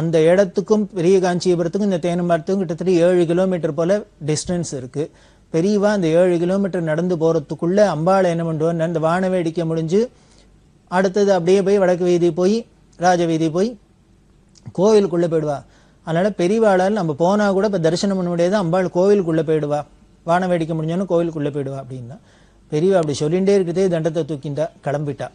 அந்த இடத்துக்கும் பெரிய காஞ்சிபுரத்துக்கும் இந்த தேனம்பாரத்துக்கும் கிட்டத்தட்ட 7 கிலோமீட்டர் போல டிஸ்டன்ஸ் இருக்கு. பெரியவா அந்த 7 கிலோமீட்டர் நடந்து போறதுக்குள்ள அம்பாளை என்ன பண்ணுவான்னு அந்த வான வேடிக்கை முடிஞ்சு அடுத்தது அப்படியே போய் வடக்கு வீதி போய் ராஜ வீதி போய் கோவிலுக்குள்ள போயிடுவா. அதனால பெரியவாளால் நம்ம போனா கூட இப்ப தரிசனம் பண்ண முடியாது, அம்பாள் கோவிலுக்குள்ள போயிடுவா, வான வேடிக்கை முடிஞ்சோன்னு கோவிலுக்குள்ள போயிடுவா அப்படின்னா பெரியவா அப்படி சொல்லிகிட்டே இருக்கிறதே தண்டத்தை தூக்கிண்டா கிளம்பிட்டா.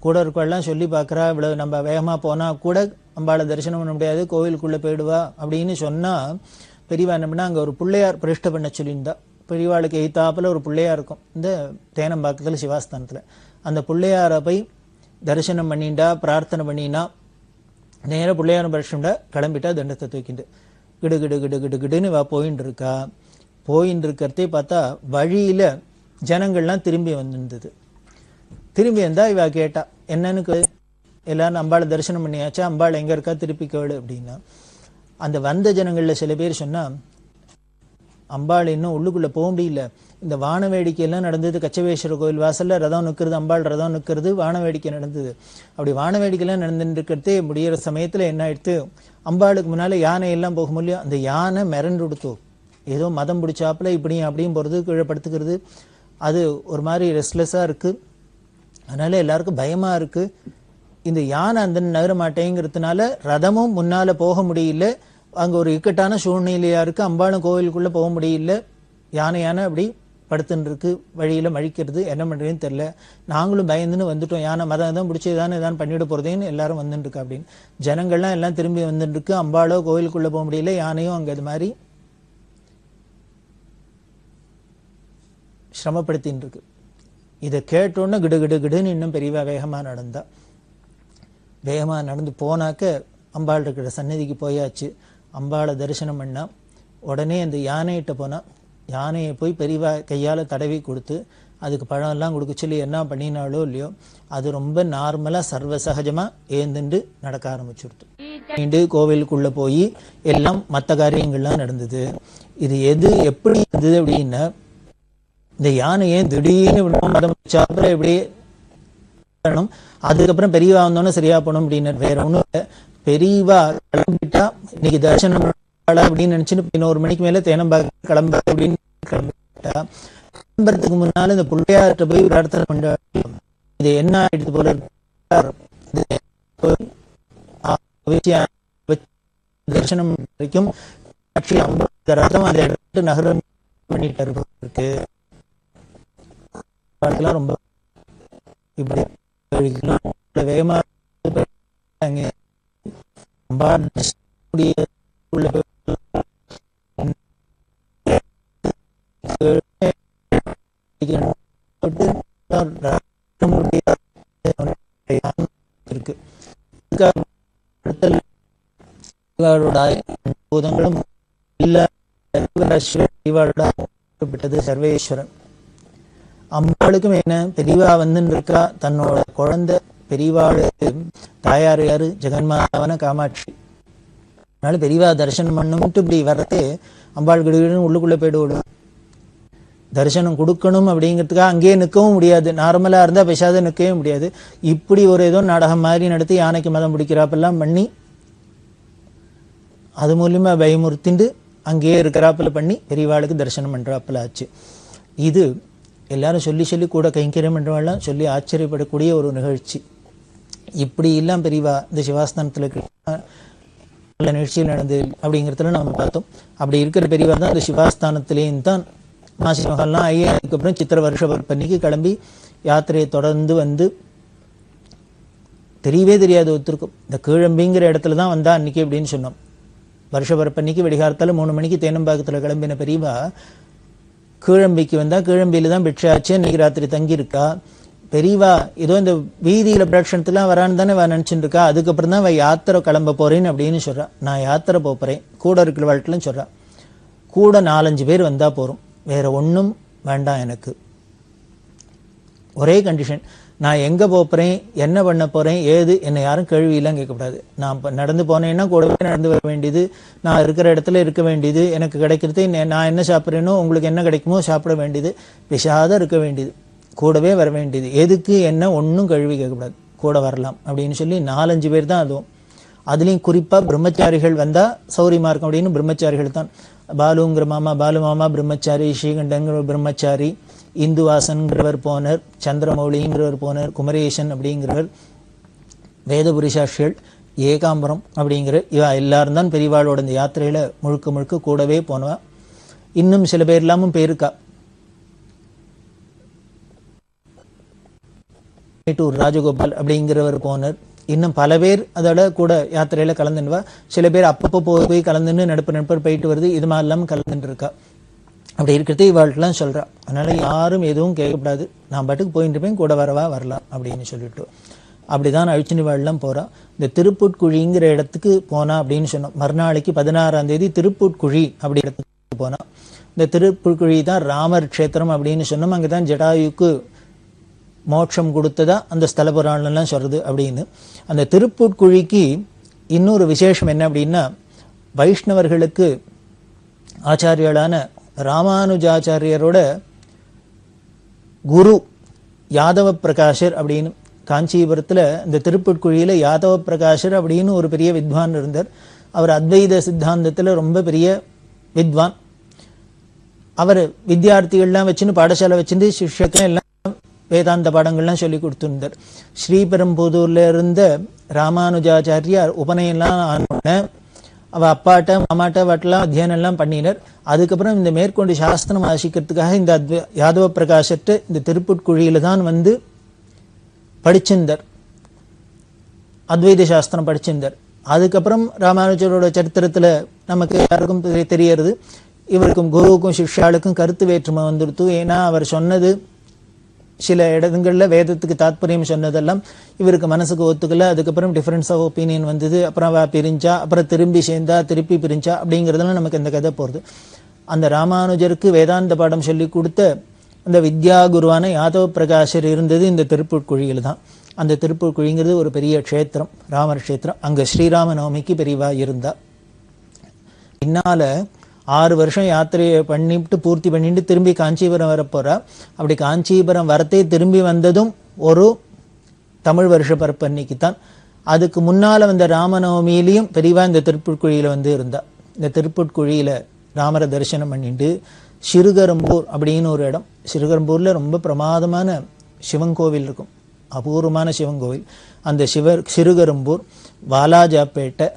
கூட இருக்கெல்லாம் சொல்லி பார்க்குறா, இவ்வளவு நம்ம வேகமா போனா கூட அம்பாளை தரிசனம் பண்ண முடியாது, கோவிலுக்குள்ள போயிடுவா அப்படின்னு சொன்னா பெரியவா என்ன பண்ணா அங்க ஒரு பிள்ளையார் பிரதிஷ்டை பண்ண சொல்லியிருந்தா. பெரியவாளுக்கு எய்த்தாப்புல ஒரு பிள்ளையார் இருக்கும் இந்த தேனம்பாக்கத்துல சிவாஸ்தானத்துல. அந்த பிள்ளையாரை போய் தரிசனம் பண்ணிண்டா, பிரார்த்தனை பண்ணினா, நேரம் பிள்ளையாரம் பிரதிஷ்டை கிளம்பிட்டா தண்டத்தை தூக்கிண்டு கிடு கிடு கிடு கிடு கிடுன்னு வா போயின்னு இருக்கா. போயின்னு இருக்கிறதே பார்த்தா வழியில ஜனங்கள்லாம் திரும்பி வந்திருந்தது. திரும்பி வந்தா இவ கேட்டா என்னன்னு, எல்லாரும் அம்பாளை தரிசனம் பண்ணியாச்சா, அம்பாள் எங்க இருக்கா திருப்பி கேளு அப்படின்னா. அந்த வந்த ஜனங்கள்ல சில பேர் சொன்னா அம்பாள் இன்னும் உள்ளுக்குள்ள போக முடியல, இந்த வான வேடிக்கை எல்லாம் நடந்தது கச்சபேஸ்வர கோயில் வாசல்ல ரதம் நிற்கிறது, அம்பாள் ரதம் நிற்கிறது, வான வேடிக்கை நடந்தது. அப்படி வான வேடிக்கை எல்லாம் நடந்துட்டு இருக்கிறதே முடிகிற சமயத்துல என்ன ஆயிடுத்து, அம்பாளுக்கு முன்னால யானை எல்லாம் போக முடியும், அந்த யானை மிரண்டு கொடுத்தோம், ஏதோ மதம் பிடிச்சாப்புல இப்படியும் அப்படியும் போறது, கீழே படுத்துக்கிறது, அது ஒரு மாதிரி ரெஸ்ட்லெஸ்ஸா இருக்கு. அதனால எல்லாருக்கும் பயமா இருக்கு. இந்த யானை அந்த நகர மாட்டேங்கிறதுனால ரதமும் முன்னால போக முடியல, அங்க ஒரு இக்கட்டான சூழ்நிலையா இருக்கு, அம்பாளும் கோவிலுக்குள்ள போக முடியல, யானை அப்படி படுத்துன்னு இருக்கு, வழியில மழிக்கிறது, என்ன பண்றதுன்னு தெரியல, நாங்களும் பயந்துன்னு வந்துட்டோம், யானை மதம் தான் பிடிச்சி ஏதான் பண்ணிட போறதேன்னு எல்லாரும் வந்துட்டு இருக்கு அப்படின்னு. ஜனங்கள்லாம் எல்லாம் திரும்பி வந்துட்டு இருக்கு, அம்பாளோ கோவிலுக்குள்ள போக முடியல, யானையும் அங்க இது மாதிரி சிரமப்படுத்தின்னு இருக்கு. இதை கேட்டோன்னு கிடு கிடு கிடுன்னு இன்னும் பெரியவா வேகமா நடந்தா. வேகமா நடந்து போனாக்க அம்பாள் இருக்கிற சன்னதிக்கு போயாச்சு. அம்பாளை தரிசனம் பண்ணா. உடனே அந்த யானைகிட்ட போனா, யானையை போய் பெரியவா கையால தடவி கொடுத்து அதுக்கு பழம் எல்லாம் கொடுக்க சொல்லி என்ன பண்ணினாலோ இல்லையோ அது ரொம்ப நார்மலா சர்வசகஜமா ஏந்துண்டு நடக்க ஆரம்பிச்சுடுது. கோவிலுக்குள்ள போய் எல்லாம் மற்ற காரியங்கள்லாம் நடந்தது. இது எது எப்படி இருந்தது அப்படின்னா, இந்த யானையை திடீர்னு மதம் சாப்பிட இப்படியே அதுக்கப்புறம் பெரியவா வந்தோன்னு சரியா போனோம் அப்படின்னு வேற ஒண்ணும் இல்லை. பெரியவா கிளம்பிட்டா இன்னைக்கு தரிசனம் அப்படின்னு நினைச்சுட்டு 11 மணிக்கு மேல தேனம்பாக்க கிளம்ப அப்படின்னு கிளம்பிட்டா. கிளம்புறதுக்கு முன்னால இந்த பிள்ளையார்ட்ட போய் பிரார்த்தனை பண்ண இது என்ன ஆயிடுது போல தரிசனம் வரைக்கும் ரதம் அந்த இடத்துல நகரம் பண்ணிட்டு இருக்கு. ரொம்ப இப்படி வேகமா இருக்கு. பூதங்களும் இல்ல சர்வேஸ்வரன். அம்பாளுக்கும் என்ன பெரியவா வந்துன்னு இருக்கா, தன்னோட குழந்தை பெரியவாளுக்கு தாயார் யாரு, ஜெகன்மாதாவான காமாட்சி. அதனால பெரியவா தரிசனம் பண்ணும்ட்டு இப்படி வர்றதே அம்பாள் கிடுகிடுன்னு உள்ளுக்குள்ள போயிடுவோம். தரிசனம் கொடுக்கணும் அப்படிங்கிறதுக்காக அங்கேயே நிற்கவும் முடியாது, நார்மலா இருந்தா பேசாத நிற்கவே முடியாது. இப்படி ஒரு ஏதோ நாடகம் மாதிரி நடத்தி யானைக்கு மதம் பிடிக்கிறாப்பெல்லாம் பண்ணி அது மூலியமா பயமுறுத்திண்டு அங்கேயே இருக்கிறாப்புல பண்ணி பெரியவாளுக்கு தரிசனம் பண்றாப்புல ஆச்சு. இது எல்லாரும் சொல்லி சொல்லி கூட கைங்கரியம் பண்றவெல்லாம் சொல்லி ஆச்சரியப்படக்கூடிய ஒரு நிகழ்ச்சி. இப்படி எல்லாம் பெரியவா இந்த சிவாஸ்தானத்துல நல்ல நிகழ்ச்சியில் நடந்து அப்படிங்கிறதுல நம்ம பார்த்தோம். அப்படி இருக்கிற பெரியவா தான் இந்த சிவாஸ்தானத்திலேயும் தான் மாசி மகள்லாம் அதுக்கப்புறம் சித்திர வருஷ பன்னிக்கு கிளம்பி யாத்திரையை தொடர்ந்து வந்து தெரியவே தெரியாது ஒருத்தருக்கும். இந்த கீழம்பிங்கிற இடத்துல தான் வந்தா அன்னைக்கு அப்படின்னு சொன்னோம். வருஷபரப்பன்னைக்கு வெடிகாலத்தால 3 மணிக்கு தேனம்பாக்கத்துல கிளம்பின பெரியவா கீழம்பிக்கு வந்தா, கீழம்பியில தான் பிட்சாச்சு, இன்னைக்கு ராத்திரி தங்கி இருக்கா. பெரியவா ஏதோ இந்த வீதியில பிரதட்சணத்துலாம் வரான்னு தானே நினைச்சுட்டு இருக்கா. அதுக்கப்புறம் தான் யாத்திரை கிளம்ப போறேன்னு அப்படின்னு சொல்றா. நான் யாத்திரை போறேன் கூட இருக்கிற வாழ்க்கைன்னு சொல்றா. கூட 4-5 பேர் வந்தா போறோம், வேற ஒன்றும் வேண்டாம் எனக்கு. ஒரே கண்டிஷன், நான் எங்க போறேன், என்ன பண்ண போறேன், ஏது என்னை யாரும் கேள்வியெல்லாம் கேட்கக்கூடாது. நான் நடந்து போனேன்னா கூடவே நடந்து வர வேண்டியது, நான் இருக்கிற இடத்துல இருக்க வேண்டியது, எனக்கு கிடைக்கிறது நான் என்ன சாப்பிட்றேனோ உங்களுக்கு என்ன கிடைக்குமோ சாப்பிட வேண்டியது, விஷாத இருக்க வேண்டியது, கூடவே வர வேண்டியது, எதுக்கு என்ன ஒன்றும் கேள்வி கேட்கக்கூடாது, கூட வரலாம் அப்படின்னு சொல்லி 4-5 பேர் தான். அதுலேயும் குறிப்பாக பிரம்மச்சாரிகள் வந்தால் சௌரியமாக இருக்கும் அப்படின்னு பிரம்மச்சாரிகள் தான். பாலுங்கிற மாமா, பாலு மாமா பிரம்மச்சாரி, ஸ்ரீகண்டங்கிற பிரம்மச்சாரி, இந்துவாசன்கிறவர் போனர், சந்திரமௌலிங்கிறவர் போனர், குமரேசன் அப்படிங்கிறவர், வேதபுரிசாட்சிகள், ஏகாம்பரம் அப்படிங்கிற இவா எல்லாரும் தான் பெரியவாளோட இந்த யாத்திரையில் முழுக்க முழுக்க கூடவே போனவா. இன்னும் சில பேர் இல்லாமல் பேருக்கா. ராஜகோபால் அப்படிங்கிறவர் போனர். இன்னும் பல பேர் அதோட கூட யாத்திரையில கலந்துடுவா. சில பேர் அப்பப்போ போய் கலந்துன்னு நடுப்பு போயிட்டு வருது, இது மாதிரி இல்லாமல் கலந்துட்டு இருக்கா. அப்படி இருக்கிறது இவாள்லாம் சொல்றா. அதனால யாரும் எதுவும் கேட்கக்கூடாது, நான் பாட்டுக்கு போயிட்டு இருப்பேன், கூட வரவா வரலாம் அப்படின்னு சொல்லிட்டு அப்படிதான் அழிச்சுன்னு இவாள்லாம் போறா. இந்த திருப்புட்குழிங்கிற இடத்துக்கு போனா அப்படின்னு சொன்னோம். மறுநாளைக்கு 16ஆம் தேதி திருப்புட்குழி அப்படி இடத்துக்கு போனா. இந்த திருப்புட்குழி தான் ராமர் க்ஷேத்திரம் அப்படின்னு சொன்னோம். அங்கதான் ஜடாயுக்கு மோட்சம் கொடுத்ததா அந்த ஸ்தல புராணம்லாம் சொல்றது அப்படின்னு. அந்த திருப்புட்குழிக்கு இன்னொரு விசேஷம் என்ன அப்படின்னா, வைஷ்ணவர்களுக்கு ஆச்சாரியர்களான ராமானுஜாச்சாரியரோட குரு யாதவ பிரகாஷர் அப்படின்னு காஞ்சிபுரத்தில் இந்த திருப்புட்குழியில் யாதவ பிரகாஷர் அப்படின்னு ஒரு பெரிய வித்வான் இருந்தார். அவர் அத்வைத சித்தாந்தத்தில் ரொம்ப பெரிய வித்வான். அவர் வித்தியார்த்திகள்லாம் வச்சுன்னு பாடசாலை வச்சுட்டு சிஷ்யக்கம் எல்லாம் வேதாந்த பாடங்கள்லாம் சொல்லி கொடுத்துருந்தார். ஸ்ரீபெரும்புதூர்ல இருந்த ராமானுஜாச்சாரியார் உபநயம்லாம் ஆனோடனே அவ அப்பாட்ட மாமாட்ட வாட்டெல்லாம் அத்தியானம் எல்லாம் பண்ணினர். அதுக்கப்புறம் இந்த மேற்கொண்டு சாஸ்திரம் வாசிக்கிறதுக்காக இந்த யாதவ பிரகாஷத்தை இந்த திருப்புட்குழியில தான் வந்து படிச்சிருந்தார், அத்வைத சாஸ்திரம் படிச்சிருந்தார். அதுக்கப்புறம் ராமானுஜரோட சரித்திரத்துல நமக்கு யாருக்கும் தெரியறது, இவருக்கும் குருவுக்கும் சிஷ்யாளுக்கும் கருத்து வேற்றுமை வந்துடுத்து. ஏன்னா அவர் சொன்னது சில இடங்கள்ல வேதத்துக்கு தாத்பரியம் சொன்னதெல்லாம் இவருக்கு மனசுக்கு ஒத்துக்கல. அதுக்கப்புறம் டிஃபரன்ஸ் ஆஃப் ஒப்பீனியன் வந்தது. அப்புறம் பிரிஞ்சா, அப்புறம் திரும்பி சேர்ந்தா, திருப்பி பிரிஞ்சா அப்படிங்கிறதுலாம் நமக்கு இந்த கதை போகிறது. அந்த ராமானுஜருக்கு வேதாந்த பாடம் சொல்லி கொடுத்த அந்த வித்யா குருவான யாதவ பிரகாஷர் இருந்தது இந்த திருப்புட்குழியில் தான். அந்த திருப்புட்குழிங்கிறது ஒரு பெரிய க்ஷேத்திரம், ராமர் க்ஷேத்திரம். அங்கே ஸ்ரீராம நவமிக்கு பெரியவா இருந்தா. பின்னால 6 வருஷம் யாத்திரையை பண்ணிட்டு பூர்த்தி பண்ணிட்டு திரும்பி காஞ்சிபுரம் வரப்போறா. அப்படி காஞ்சிபுரம் வரத்தே திரும்பி வந்ததும் ஒரு தமிழ் வருஷ பரப்பு அன்னைக்கு தான். அதுக்கு முன்னால வந்த ராமநவமியிலையும் பெரியவா இந்த திருப்புட்குழியில வந்து இருந்தா. இந்த திருப்புட்குழியில ராமரை தரிசனம் பண்ணிட்டு சிறுகரம்பூர் அப்படின்னு ஒரு இடம், சிறுகரம்பூர்ல ரொம்ப பிரமாதமான சிவன் கோவில் இருக்கும், அபூர்வமான சிவன் கோவில். அந்த சிறுகரம்பூர், வாலாஜாப்பேட்டை,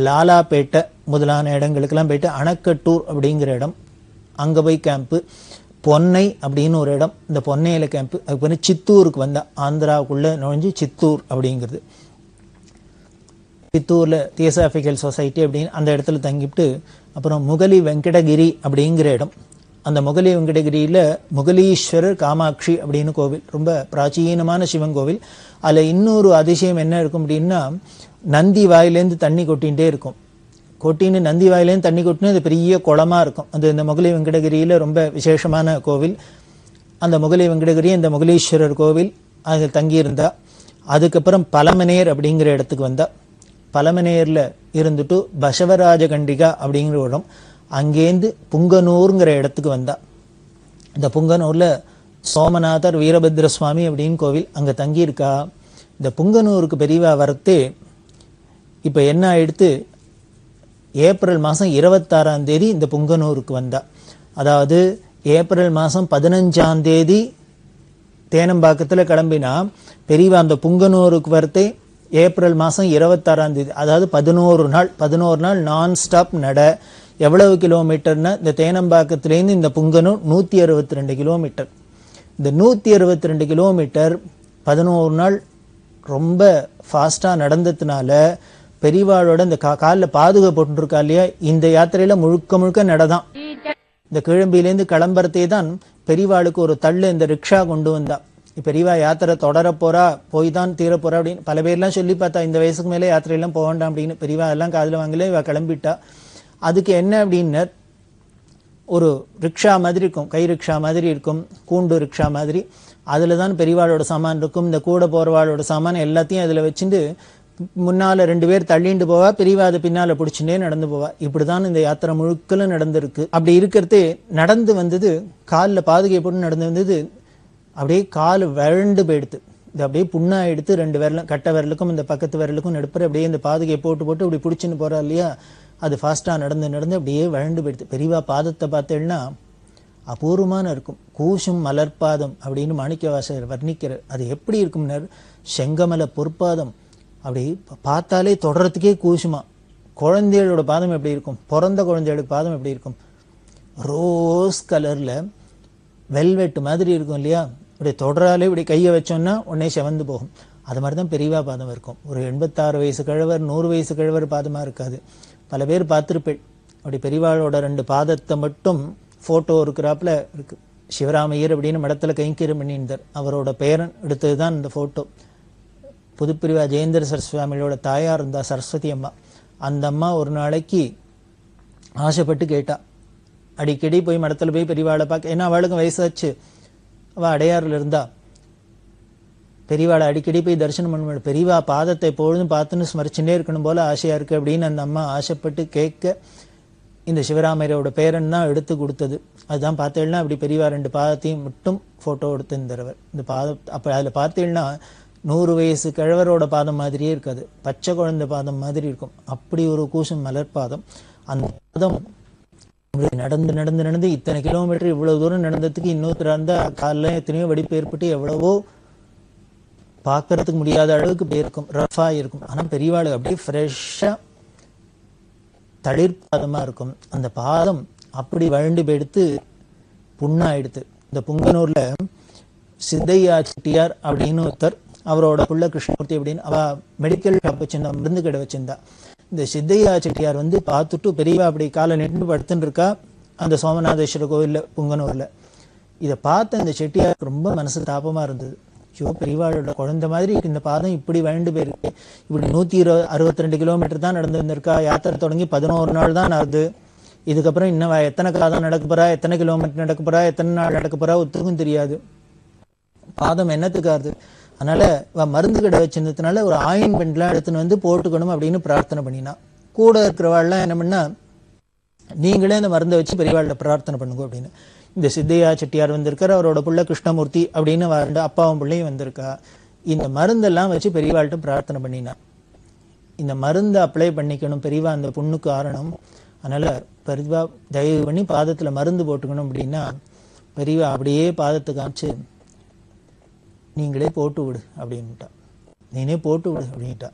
லாலாப்பேட்டை முதலான இடங்களுக்கெல்லாம் போயிட்டு அணக்கட்டூர் அப்படிங்கிற இடம், அங்கே போய் கேம்ப்பு, பொன்னை அப்படின்னு ஒரு இடம், இந்த பொன்னையில கேம்ப்பு. அதுக்கு சித்தூருக்கு வந்தா, ஆந்திராவுக்குள்ள நுழைஞ்சு சித்தூர் அப்படிங்கிறது. சித்தூர்ல தியோசாபிக்கல் சொசைட்டி அப்படின்னு அந்த இடத்துல தங்கிட்டு அப்புறம் முகலி வெங்கடகிரி அப்படிங்கிற இடம். அந்த முகலி வெங்கடகிரியில முகலீஸ்வரர் காமாட்சி அப்படின்னு கோவில், ரொம்ப பிராச்சீனமான சிவன் கோவில். அதுல இன்னொரு அதிசயம் என்ன இருக்கும் அப்படின்னா, நந்தி வாயிலேருந்து தண்ணி கொட்டிகிட்டே இருக்கும். கொட்டின்னு நந்தி வாயிலேருந்து தண்ணி கொட்டினா அது பெரிய குளமா இருக்கும். அது இந்த முகலி வெங்கடகிரியில ரொம்ப விசேஷமான கோவில். அந்த முகலி வெங்கடகிரி இந்த முகலீஸ்வரர் கோவில் அது தங்கியிருந்தா. அதுக்கப்புறம் பலமனேர் அப்படிங்கிற இடத்துக்கு வந்தா. பலமனேர்ல இருந்துட்டு பசவராஜ கண்டிகா அப்படிங்கிற இடம், அங்கேருந்து புங்கனூருங்கிற இடத்துக்கு வந்தா. இந்த புங்கனூர்ல சோமநாதர் வீரபத்ர சுவாமி அப்படின்னு கோவில், அங்க தங்கியிருக்கா. இந்த புங்கனூருக்கு பெரியவா வரத்தே இப்ப என்ன ஆயிடுத்து, ஏப்ரல் மாதம் 26ஆம் தேதி இந்த புங்கனூருக்கு வந்தா. அதாவது ஏப்ரல் மாதம் 15ஆம் தேதி தேனம்பாக்கத்தில் கிளம்பினா பெரியவா அந்த புங்கனூருக்கு வரத்தே ஏப்ரல் மாதம் 26ஆம் தேதி, அதாவது 11 நாள் நான் ஸ்டாப் நட. எவ்வளவு கிலோமீட்டர்னா, இந்த தேனம்பாக்கத்திலேருந்து இந்த புங்கனூர் 162 கிலோமீட்டர். இந்த 162 கிலோமீட்டர் 11 நாள் ரொம்ப ஃபாஸ்டா நடந்ததுனால பெரியவாளோட இந்த காலில் பாதுகா போட்டுருக்கா இல்லையா, இந்த யாத்திரையில முழுக்க முழுக்க நடதான். இந்த கிளம்பியிலேருந்து கிளம்புறதே தான் பெரியவாளுக்கு ஒரு தள்ளு இந்த ரிக்ஷா கொண்டு வந்தா. பெரியவா யாத்திரை தொடர போறா, போய் தான் தீர போறா அப்படின்னு பல பேர்லாம் சொல்லி பார்த்தா. இந்த வயசுக்கு மேலே யாத்திரையெல்லாம் போக வேண்டாம் அப்படின்னு பெரியவா எல்லாம் காதில் வாங்கல, இவ கிளம்பிட்டா. அதுக்கு என்ன அப்படின்னு ஒரு ரிக்ஷா மாதிரி இருக்கும், கை ரிக்ஷா மாதிரி இருக்கும், கூண்டு ரிக்ஷா மாதிரி. அதில் தான் பெரியவாளோட சாமான் இருக்கும். இந்த கூட போகிறவாளோட சாமான் எல்லாத்தையும் அதில் வச்சுட்டு முன்னால் 2 பேர் தள்ளிண்டு போவா, பெரியவா அதை பின்னால் பிடிச்சுட்டே நடந்து போவா. இப்படி தான் இந்த யாத்திரை முழுக்கலும் நடந்திருக்கு. அப்படி இருக்கிறது நடந்து வந்தது, காலில் பாதுகை போட்டு நடந்து வந்தது, அப்படியே கால் வறண்டு போயிடுது. இது அப்படியே புண்ணா எடுத்து 2 விரலும், கட்டை விரலுக்கும் இந்த பக்கத்து விரலுக்கும் நடுப்புற அப்படியே இந்த பாதுகையை போட்டு போட்டு இப்படி பிடிச்சின்னு போறா இல்லையா, அது ஃபாஸ்ட்டாக நடந்து நடந்து அப்படியே வறண்டு போயிடுது. பெரியவா பாதத்தை பார்த்தேன்னா அபூர்வமான இருக்கும். கூசும் மலர்பாதம் அப்படின்னு மாணிக்கவாசகர் வர்ணிக்கிறார். அது எப்படி இருக்கும்னார், செங்கமல பொற்பாதம். அப்படி பார்த்தாலே தொடர்றதுக்கே கூசுமா. குழந்தைகளோட பாதம் எப்படி இருக்கும், பிறந்த குழந்தையோட பாதம் எப்படி இருக்கும், ரோஸ் கலர்ல வெல்வெட் மாதிரி இருக்கும் இல்லையா, இப்படி தொடராலே இப்படி கையை வச்சோன்னா உடனே செவந்து போகும். அது மாதிரி தான் பெரியவா பாதம் இருக்கும். ஒரு 86 வயசு கிழவர் 100 வயசு கிழவர் பாதமா இருக்காது. பல பேர் பார்த்திருப்பேன். அப்படி பெரியவாளோட 2 பாதத்தை மட்டும் போட்டோ இருக்கிறாப்புல இருக்கு. சிவராமையர் அப்படின்னு மடத்துல கைங்கரியம் பண்ணியிருந்தார். அவரோட பேரன் எடுத்தது தான் இந்த போட்டோ. புதுப்பிரிவா ஜெயேந்திர சரஸ்வாமியோட தாயார் இருந்தா சரஸ்வதி அம்மா. அந்த அம்மா ஒரு நாளைக்கு ஆசைப்பட்டு கேட்டா, அடிக்கடி போய் மடத்துல போய் பெரியவாளை பார்க்க, ஏன்னா அவளுக்கும் வயசாச்சு, அவள் அடையாறுல இருந்தா, பெரியவாளை அடிக்கடி போய் தரிசனம் பண்ண, பெரியவா பாதத்தை எப்பொழுதும் பார்த்துன்னு ஸ்மரிச்சுட்டே இருக்கணும் போல ஆசையா இருக்கு அப்படின்னு அந்த அம்மா ஆசைப்பட்டு கேட்க, இந்த சிவராமையரோட பேரன் தான் எடுத்து கொடுத்தது. அதுதான் பார்த்தேன்னா அப்படி பெரியவா 2 பாதத்தையும் மட்டும் போட்டோ எடுத்துருந்தவர். இந்த பாதம் அப்ப அதுல பார்த்தீங்கன்னா 100 வயசு கிழவரோட பாதம் மாதிரியே இருக்காது, பச்சை குழந்தை பாதம் மாதிரி இருக்கும். அப்படி ஒரு கூசும் மலர் பாதம். அந்த பாதம் நடந்து நடந்து நடந்து இத்தனை கிலோமீட்டர் இவ்வளவு தூரம் நடந்ததுக்கு இன்னொருத்தர் இருந்தா காலில் எத்தனையோ வெடிப்பு ஏற்பட்டு எவ்வளவோ பார்க்கறதுக்கு முடியாத அளவுக்கு போயிருக்கும், ரஃபா இருக்கும். ஆனா பெரியவாளுக்கு அப்படியே ஃப்ரெஷ்ஷா தளிர்பாதமா இருக்கும். அந்த பாதம் அப்படி வழண்டு போயிடுத்து புண்ணாயிடுத்து. இந்த புங்கனூர்ல சித்தையா செட்டியார் அப்படின்னு ஒருத்தர், அவரோட புள்ள கிருஷ்ணமூர்த்தி அப்படின்னு, அவ மெடிக்கல் ஷாப் வச்சிருந்தா, மருந்து கடை வச்சிருந்தா. இந்த சித்தையா செட்டியார் வந்து பார்த்துட்டு பெரியவா அப்படி காலை நின்று படுத்துன்னு இருக்கா அந்த சோமநாதேஸ்வரர் கோவில்ல புங்கனூர்ல. இதை பார்த்த அந்த செட்டியாருக்கு ரொம்ப மனசு தாபமா இருந்தது. ஐயோ, பெரியவாளோட குழந்தை மாதிரி இந்த பாதம் இப்படி வழண்டு போயிருக்கு, இப்படி 162 கிலோமீட்டர் தான் நடந்து வந்திருக்கா, யாத்திரை தொடங்கி 11 நாள் தான் ஆகுது, இதுக்கப்புறம் இன்னும் எத்தனை காலம் நடக்க போறா, எத்தனை கிலோமீட்டர் நடக்க போறா, எத்தனை நாள் நடக்க போறா ஒத்துக்கும் தெரியாது, பாதம் என்னத்துக்காது. அதனால மருந்து கடை வச்சிருந்ததுனால ஒரு ஆயின்மெண்ட்லாம் எடுத்துன்னு வந்து போட்டுக்கணும் அப்படின்னு பிரார்த்தனை பண்ணினா. கூட இருக்கிறவாள்லாம் என்ன பண்ணா, நீங்களே அந்த மருந்தை வச்சு பெரியவாள்கிட்ட பிரார்த்தனை பண்ணுங்க அப்படின்னு. இந்த சித்தையா செட்டியார் வந்திருக்கார், அவரோட புள்ள கிருஷ்ணமூர்த்தி அப்படின்னு 2 அப்பாவும் பிள்ளையும் வந்திருக்கா. இந்த மருந்தெல்லாம் வச்சு பெரியவாள்கிட்ட பிரார்த்தனை பண்ணினா. இந்த மருந்தை அப்ளை பண்ணிக்கணும் பெரியவா அந்த புண்ணுக்கு ஆறணும். அதனால பெரியவா தயவு பண்ணி பாதத்துல மருந்து போட்டுக்கணும் அப்படின்னா பெரியவா அப்படியே பாதத்தை காமிச்சு நீங்களே போட்டு விடு அப்படின்ட்டா. நீனே போட்டு விடு அப்படின்ட்டா.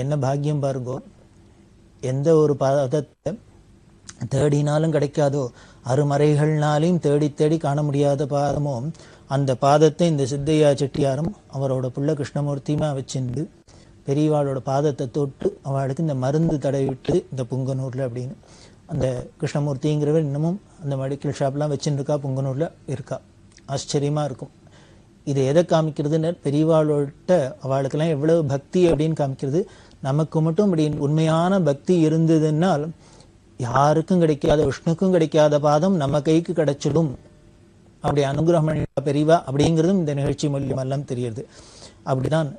என்ன பாக்கியம் பாருங்கோ, எந்த ஒரு பாதத்தை தேடினாலும் கிடைக்காதோ, அருமறைகள்னாலையும் தேடி தேடி காண முடியாத பாதமோ அந்த பாதத்தை இந்த சித்தையா செட்டியாரும் அவரோட புள்ள கிருஷ்ணமூர்த்தியுமா வச்சிருந்து பெரியவாளோட பாதத்தை தொட்டு அவளுக்கு இந்த மருந்து தடவி விட்டு இந்த புங்கனூர்ல அப்படின்னு. அந்த கிருஷ்ணமூர்த்திங்கிறவர் இன்னமும் அந்த மெடிக்கல் ஷாப்லாம் வச்சுருக்கா, புங்கனூர்ல இருக்கா. ஆச்சரியமா இருக்கும். இது எதை காமிக்கிறதுன்னு, பெரியவாளோட அவளுக்கெல்லாம் எவ்வளவு பக்தி அப்படின்னு காமிக்கிறது. நமக்கு மட்டும் அப்படி உண்மையான பக்தி இருந்ததுன்னால் யாருக்கும் கிடைக்காத, விஷ்ணுக்கும் கிடைக்காத பாதம் நம்ம கைக்கு கிடைச்சிடும், அப்படி அனுகிரகம் பண்ண பெரியவா அப்படிங்கிறதும் இந்த நிகழ்ச்சி மூலியமெல்லாம் தெரியுது. அப்படிதான்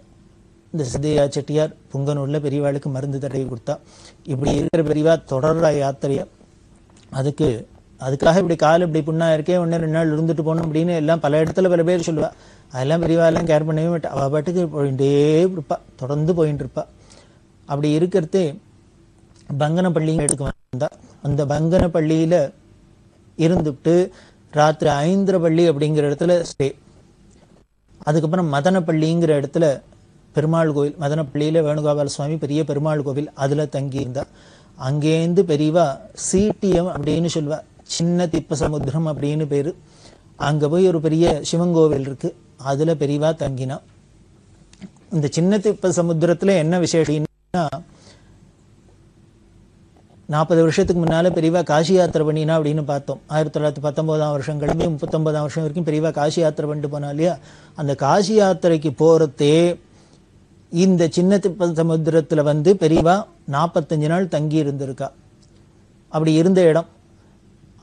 இந்த சித்தையா செட்டியார் புங்கனூர்ல பெரியவாளுக்கு மருந்து தடவி கொடுத்தா. இப்படி இருக்கிற பெரியவா தொடர்ற யாத்திரையா, அதுக்காக இப்படி கால் இப்படி புண்ணா இருக்கே, 1-2 நாள் இருந்துட்டு போகணும் அப்படின்னு எல்லாம் பல இடத்துல பல பேர் சொல்லுவா. அதெல்லாம் பெரியவா எல்லாம் கேர் பண்ணவே மாட்டா. அவ பாட்டுக்கு போயிட்டே இருப்பா, தொடர்ந்து போயிட்டு இருப்பா. அப்படி இருக்கிறதே பங்கனப்பள்ளியும் எடுக்க வந்தா. அந்த பங்கனப்பள்ளியில இருந்துட்டு ராத்திரி ஐந்திரப்பள்ளி அப்படிங்கிற இடத்துல ஸ்டே. அதுக்கப்புறம் மதனப்பள்ளிங்கிற இடத்துல பெருமாள் கோவில், மதனப்பள்ளியில வேணுகோபால சுவாமி பெரிய பெருமாள் கோவில், அதுல தங்கி இருந்தா. அங்கேருந்து பெரியவா சிடிஎம் அப்படின்னு சொல்லுவா, சின்ன திப்ப சமுத்திரம் அப்படின்னு பேரு. அங்க போய் ஒரு பெரிய சிவங்கோவில் இருக்கு, அதுல பெரியவா தங்கினா. இந்த சின்ன திப்ப சமுத்திரத்துல என்ன விசேஷம்னா, 40 வருஷத்துக்கு முன்னால பெரியவா காசி யாத்திரை பண்ணினா அப்படின்னு பார்த்தோம். 1919ஆம் வருஷம் கிளம்பி 39ஆம் வருஷம் வரைக்கும் பெரியவா காசி யாத்திரை பண்ணிட்டு போனா இல்லையா. அந்த காசி யாத்திரைக்கு போறதே இந்த சின்ன திப்ப சமுத்திரத்துல பெரியவா 45 நாள் தங்கி இருந்திருக்கா. அப்படி இருந்த இடம்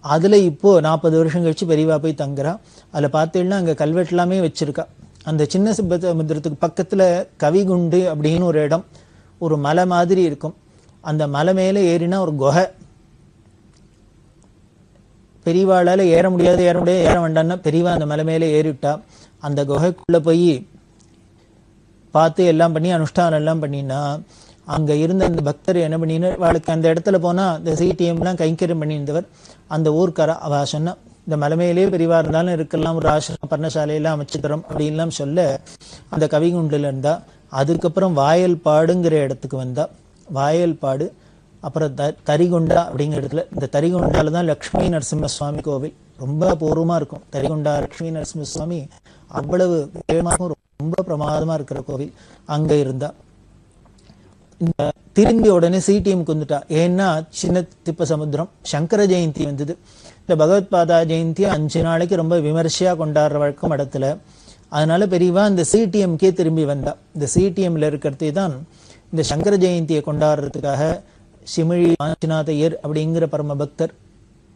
அதுல இப்போ 40 வருஷம் கழிச்சு பெரியவா போய் தங்குறா. அதுல பார்த்தீங்கன்னா அங்க கல்வெட்டு எல்லாமே வச்சிருக்கா. அந்த சின்ன சமுத்திரத்துக்கு பக்கத்துல கவிகுண்டு அப்படின்னு ஒரு இடம், ஒரு மலை மாதிரி இருக்கும். அந்த மலை மேல ஏறினா ஒரு குகை. பெரியவாளால ஏற முடியாது ஏற வேண்டாம்னா பெரியவா அந்த மலை மேல ஏறிட்டா. அந்த குகைக்குள்ள போய் பார்த்து எல்லாம் பண்ணி அனுஷ்டானம் எல்லாம் பண்ணினா அங்க இருந்த அந்த பக்தர் என்ன பண்ணினா, அவளுக்கு அந்த இடத்துல போனா இந்த சிடிஎம் எல்லாம் கைங்கரியம் பண்ணியிருந்தவர் அந்த ஊர்க்கார அவ சொன்னா, இந்த மலைமையிலேயே பெரியவா இருந்தாலும் இருக்கலாம், ஒரு ஆசிரம பர்ணசாலையெல்லாம் அமைச்சு தரும் அப்படின்லாம் சொல்ல அந்த கவிகுண்டில் இருந்தா. அதுக்கப்புறம் வாயல்பாடுங்கிற இடத்துக்கு வந்தா. வாயல்பாடு அப்புறம் தரிகுண்டா அப்படிங்கிற இடத்துல, இந்த தரிகுண்டால தான் லட்சுமி நரசிம்ம சுவாமி கோவில் ரொம்ப அபூர்வமா இருக்கும். தரிகுண்டா லட்சுமி நரசிம்ம சுவாமி அவ்வளவு ரொம்ப பிரமாதமா இருக்கிற கோவில். அங்க இருந்தா. இந்த திரும்பி உடனே சிடிஎம்க்கு வந்துட்டா. ஏன்னா சின்ன திப்ப சமுத்திரம் சங்கர ஜெயந்தி வந்தது. இந்த பகவத்பாதா ஜெயந்தி 5 நாளைக்கு ரொம்ப விமர்சையா கொண்டாடுற வழக்கம் இடத்துல. அதனால பெரியவா இந்த சிடிஎம்கே திரும்பி வந்தா. இந்த சிடிஎம்ல இருக்கிறதே தான் இந்த சங்கர ஜெயந்தியை கொண்டாடுறதுக்காக சிமிழி வாஞ்சிநாதையர் அப்படிங்கிற பரம பக்தர்,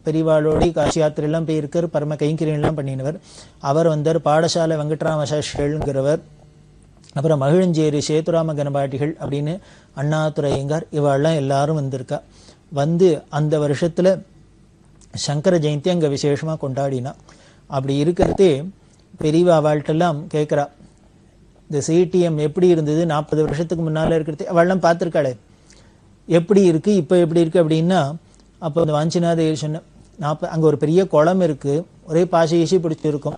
பெரியவாளோட காசி யாத்திரை எல்லாம் போயிருக்கார், பரம கைங்கரியம் எல்லாம் பண்ணினவர். அவர் வந்தார். பாடசாலை வெங்கட்ராம சாஸ்திரிகள்ங்கிறவர், அப்புறம் மகிழஞ்சேரி சேதுராம கணபாட்டிகள் அப்படின்னு அண்ணாதுரை ஐயங்கார், இவாள்லாம் எல்லாரும் வந்திருக்கா. வந்து அந்த வருஷத்துல சங்கர ஜெயந்தி அங்க விசேஷமா கொண்டாடினா. அப்படி இருக்கிறதே பெரியவா அவள்கிட்டெல்லாம் கேட்கிறா, இந்த சிடிஎம் எப்படி இருந்தது 40 வருஷத்துக்கு முன்னால இருக்கிறது அவள்லாம் பார்த்திருக்காளே, எப்படி இருக்கு இப்ப எப்படி இருக்கு அப்படின்னா. அப்போ அந்த வாஞ்சிநாதையர் சொன்ன, அங்க ஒரு பெரிய குளம் இருக்கு, ஒரே பாசி ஈசி பிடிச்சிருக்கும்.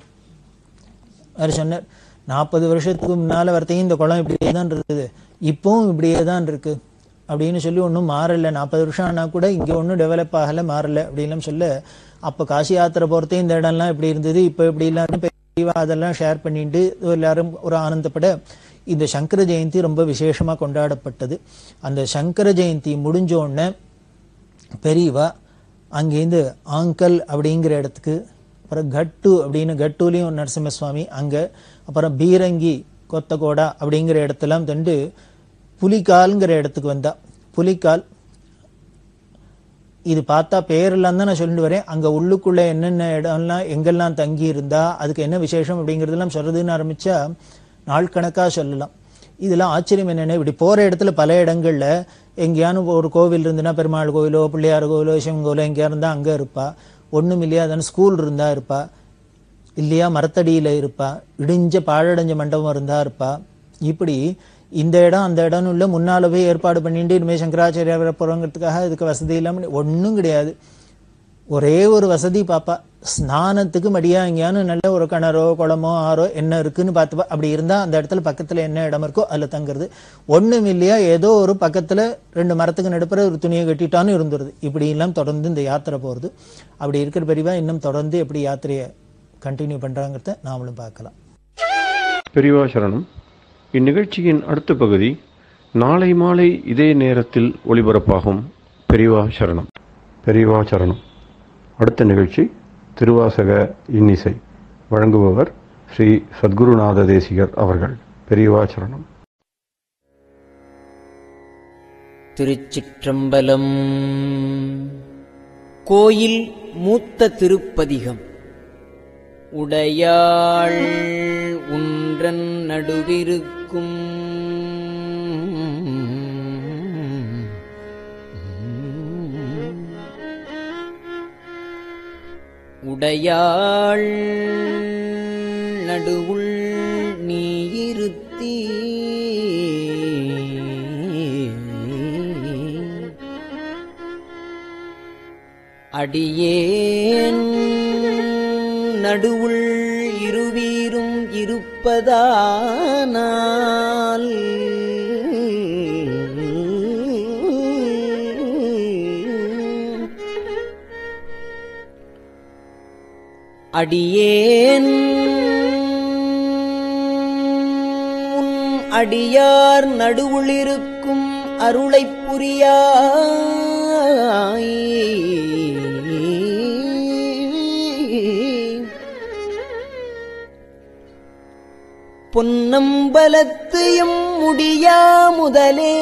அவர் சொன்னார், 40 வருஷத்துக்கு முன்னால வரத்தையும் இந்த குளம் இப்படியே தான் இருக்குது, இப்பவும் இப்படியே தான் இருக்கு அப்படின்னு சொல்லி ஒன்றும் மாறல. 40 வருஷம் ஆனா கூட இங்க ஒன்றும் டெவலப் ஆகல, மாறல அப்படின்னு சொல்ல. அப்ப காசி யாத்திரை போறதே இந்த இடம்லாம் இப்படி இருந்தது, இப்ப இப்படி இல்லாம அதெல்லாம் ஷேர் பண்ணிட்டு எல்லாரும் ஒரு ஆனந்தப்பட இந்த சங்கர ஜெயந்தி ரொம்ப விசேஷமா கொண்டாடப்பட்டது. அந்த சங்கர ஜெயந்தி முடிஞ்ச உடனே பெரியவா அங்கேருந்து ஆங்கல் அப்படிங்கிற இடத்துக்கு, அப்புறம் கட்டு அப்படின்னு கட்டுலையும் நரசிம்ம சுவாமி அங்க, அப்புறம் பீரங்கி கொத்தகோடா அப்படிங்கிற இடத்தெல்லாம் தண்டு புலிக்கால்ங்கிற இடத்துக்கு வந்தா. புலிக்கால் இது பார்த்தா பேரெல்லாம் தான் நான் சொல்லிட்டு வரேன். அங்க உள்ளுக்குள்ள என்னென்ன இடம்லாம் எங்கெல்லாம் தங்கி இருந்தா அதுக்கு என்ன விசேஷம் அப்படிங்கறதெல்லாம் சொல்றதுன்னு ஆரம்பிச்சா நாள் கணக்கா சொல்லலாம். இதெல்லாம் ஆச்சரியம் என்னன்னா, இப்படி போற இடத்துல பல இடங்கள்ல எங்கேயானு ஒரு கோவில் இருந்துன்னா, பெருமாள் கோவிலோ பிள்ளையார் கோவிலோ சிவன் கோவிலோ எங்கேயா இருந்தா அங்க இருப்பா. ஒண்ணும் இல்லையா தானே ஸ்கூல் இருந்தா இருப்பா, இல்லையா மரத்தடியில இருப்பா, இடிஞ்ச பாழடைஞ்ச மண்டபம் இருந்தா இருப்பா. இப்படி இந்த இடம் அந்த இடம்னு உள்ள முன்னால போய் ஏற்பாடு பண்ணிட்டு இனிமே சங்கராச்சாரியா வர போறோங்கிறதுக்காக இதுக்கு வசதி இல்லாம ஒன்னும் கிடையாது. ஒரே ஒரு வசதி பாப்பா, ஸ்நானத்துக்கு மடியா எங்கேயானு நல்ல ஒரு கிணறோ குளமோ ஆறோ என்ன இருக்குன்னு பார்த்துப்பா. அப்படி இருந்தா அந்த இடத்துல பக்கத்துல என்ன இடம் இருக்கோ அதுல தங்குறது. ஒண்ணும் இல்லையா ஏதோ ஒரு பக்கத்துல 2 மரத்துக்கு நடுப்புற ஒரு துணியை கட்டிட்டான்னு இருந்துருது. இப்படி எல்லாம் தொடர்ந்து இந்த யாத்திரை போறது. அப்படி இருக்கிற பெரியவா இன்னும் தொடர்ந்து எப்படி யாத்திரையை கண்டினியூ பண்றாங்கிறத நாமளும் பார்க்கலாம். பெரியவா சரணம். இந்நிகழ்ச்சியின் அடுத்த பகுதி நாளை மாலை இதே நேரத்தில் ஒளிபரப்பாகும். பெரியவா சரணம். பெரியவா சரணம். அடுத்த நிகழ்ச்சி திருவாசக இன்னிசை. வழங்குபவர் ஸ்ரீ சத்குருநாத தேசிகர் அவர்கள். பெரியவா சரணம். திருச்சிற்றம்பலம். கோயில் மூத்த திருப்பதிகம். உடையாள் உன்றன் நடுவிருக்கும் உடையாள் நடுவுள் நீயிருத்தி அடியேன் நடுவுள் இருவீரும் இருப்பதானால் அடியேன் உன் அடியார் நடுவுளிருக்கும் அருளைப் புரியாய். பொன்னம்பலத்தையும் முடியா முதலே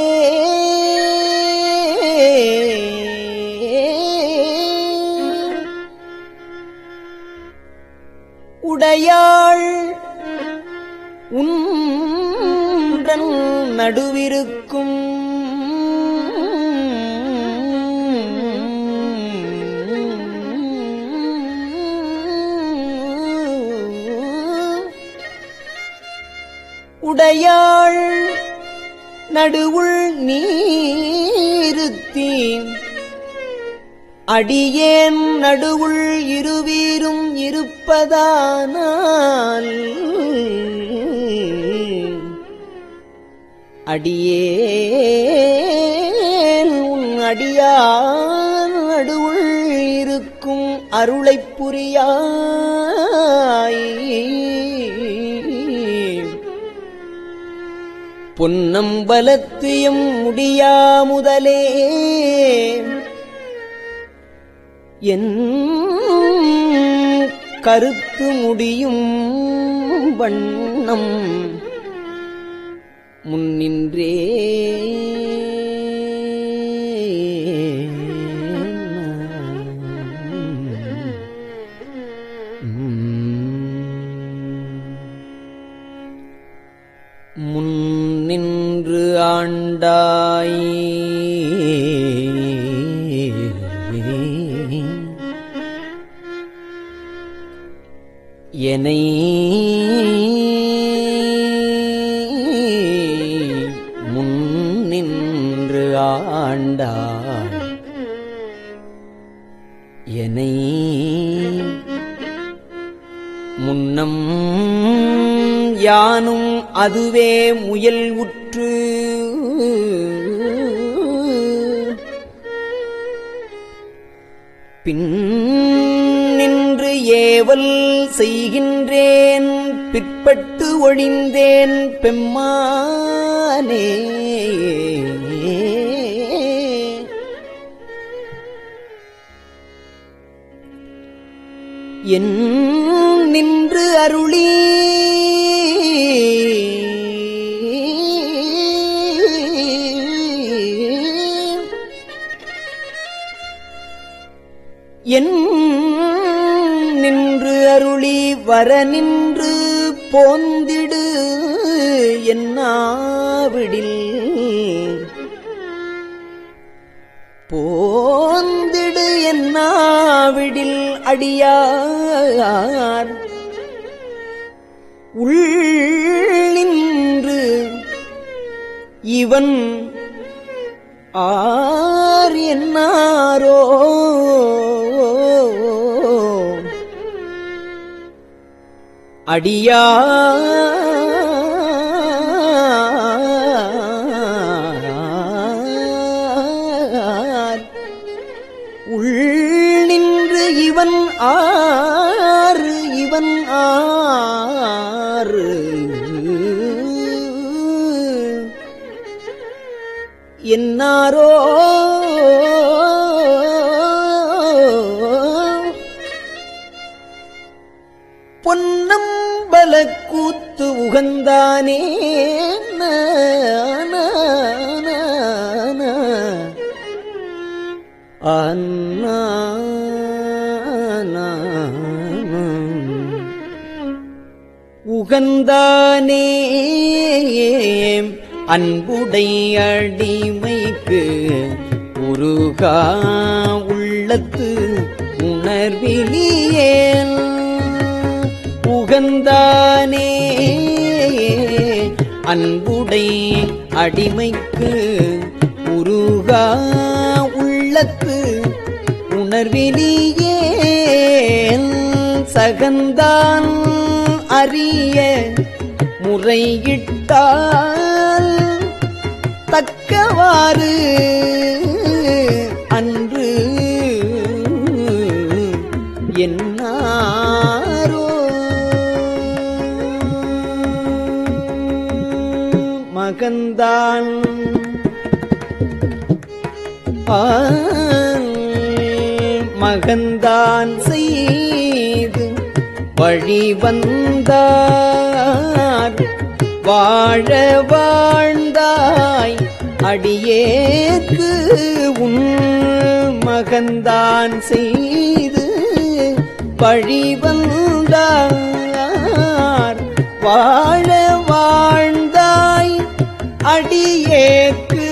உடையாள் உன்றன் நடுவிருக்கும் உடையாள் நடுவுள் நீருத்தி அடியேன் நடுவுள் இருவீரும் இருப்பதானால் அடியேன் உன் அடியான் நடுவுள் இருக்கும் அருளைப் புரியாய். பொன்னம்பலத்தியம் முடியா முதலே என் கருத்து முடியும் வண்ணம் முன்னின்றே முன்னின்று ஆண்டாய் என்னை முன்னின்று ஆண்டாய் என்னை முன்னம் யானும் அதுவே முயல் உற்று பின் நின்று ஏவல் செய்கின்றேன் பிற்பட்டு ஒழிந்தேன் பெம்மானே. என் நின்று அருளி என் நின்று அருளி வர நின்று போந்திடு என்னாவிடில் போந்திடு என்னாவிடில் அடியார் உள்ளின்று இவன் ஆர் என்னாரோ அடியார் உள்ளின்று இவன் ஆறு இவன் ஆறு என்னாரோ பொன்னம்பலக்கூத்து உகந்தானே அண்ணா உகந்தானே அன்புடை அடிமைக்கு உருகா உள்ளத்து உணர்விலியேன் உகந்தானே அன்புடை அடிமைக்கு உருகா உள்ளத்து உணர்விலியேன் சகந்தான் அறிய முறையிட்டால் தக்கவாறு அன்று என்னாரோ மகந்தான் மகந்தான் செய்து வழிவந்தார் வாழ வாழ்ந்தாய் அடியேற்கு உன் மகந்தான் செய்து வழிவந்தார் வாழ வாழ்ந்தாய் அடியேற்கு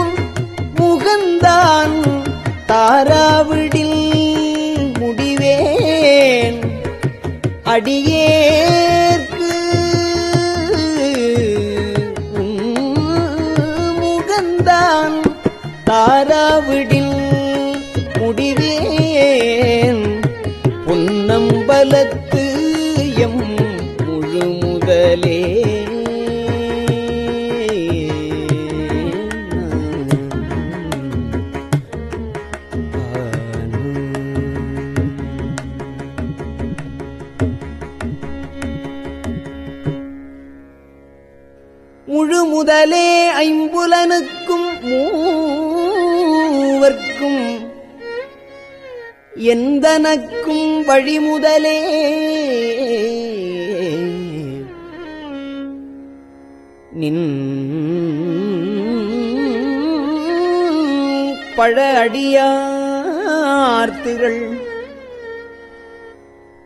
உன் முகந்தான் தாராவிடில் முடிவேன் அடியேற்கு உன் முகந்தான் தாராவிடில் முடிவேன் பொன்னம்பலத்து எம் முழு முதலே முழு முதலே ஐம்புலனுக்கும் மூவர்க்கும் எந்தனக்கும் வழிமுதலே நின் பழ அடியார்த்திகள்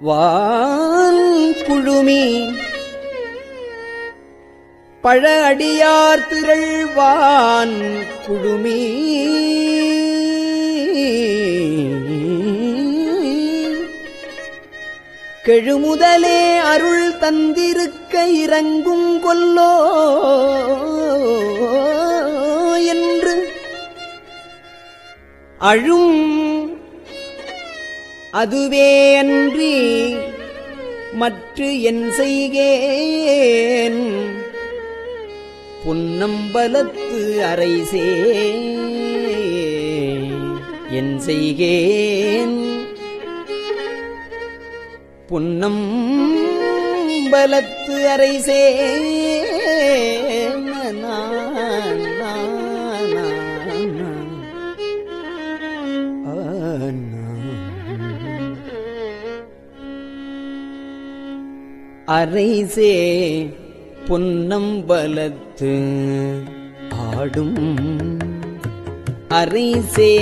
வான் குழுமி பழ அடியார்த்திகள் வான் குழுமி கெழுமுதலே அருள் தந்திருக்க இறங்கும் கொல்லோ என்று அழும் அதுவே அன்றி மற்று என் செய்கேன் பொன்னம்பலத்து அரைசே என் செய்கேன் பொன்னம்பலத்து அரைசே அரைசே பொன்னம்பலத்து ஆடும் அரைசே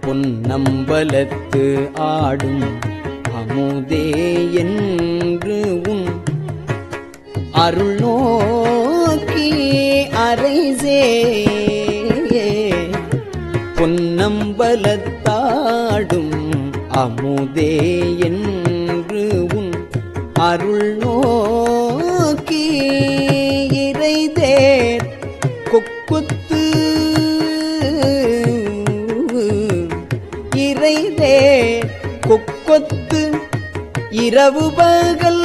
பொன்னம்பலத்து ஆடும் அமுதே என்று உன் அருள் நோக்கி அரைசே பொன்னம்பலத்தாடும் அமுதே என்று உன் அருள் நோக்கி இறைதேர் கொக்குத்து இறைதேர் கொக்கொத்து இரவு பகல்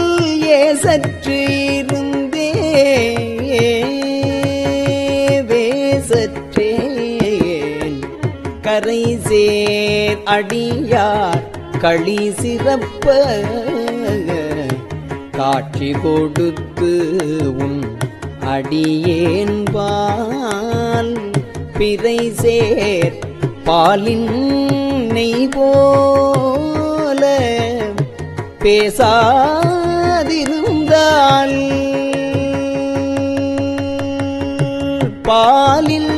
ஏசற்று இருந்தே வேசற்றேன் கரை சேர் அடியார் களி சிறப்ப காட்சி கொடுத்து உன் அடியேன்பால் பிறை சேர் பாலின் நெய் போல பேசாதிருந்தால் பாலில்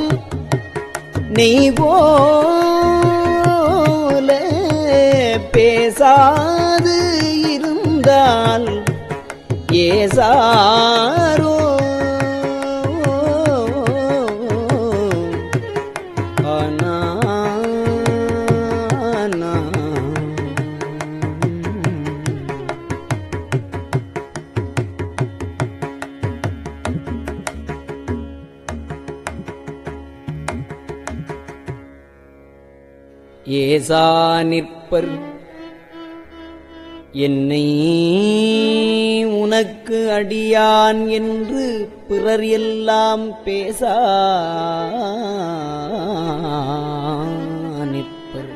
நெய் போல பேசாது இருந்தால் ஏசாரோ ஏசா நிற்பர் என்னை உனக்கு அடியான் என்று பிறர் எல்லாம் பேசா நிற்பர்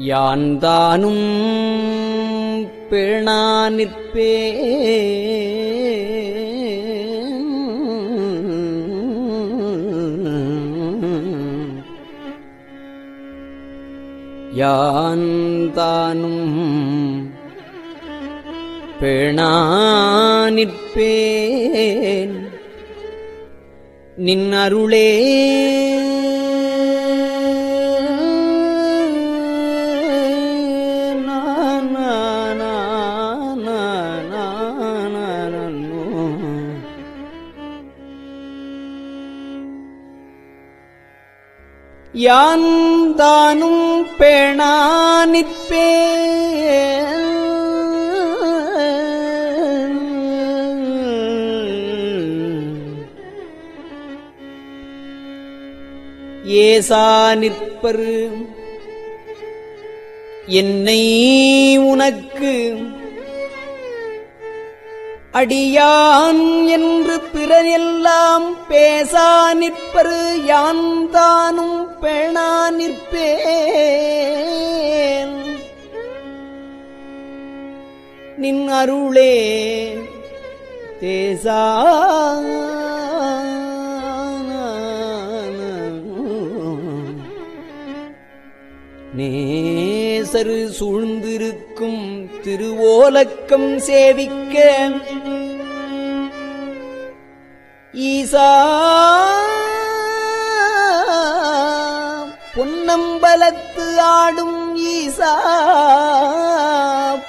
யான் தானும் பேணா நிற்பே யான் தானும் பேணா நிற்பேன் நின் அருளே நான் யான் தானும் பேணா நிற்பேன். ஏசா நிற்பர் என்னை உனக்கு அடியான் என்று பிறர் எல்லாம் பேசா நிற்பரு யான் தானும் பேணா நிற்பேன். நின் அருளே தேசா நேசரு சூழ்ந்திருக்கும் திருவோலக்கம் சேவிக்க ஈசா பொன்னம்பலத்து ஆடும் ஈசா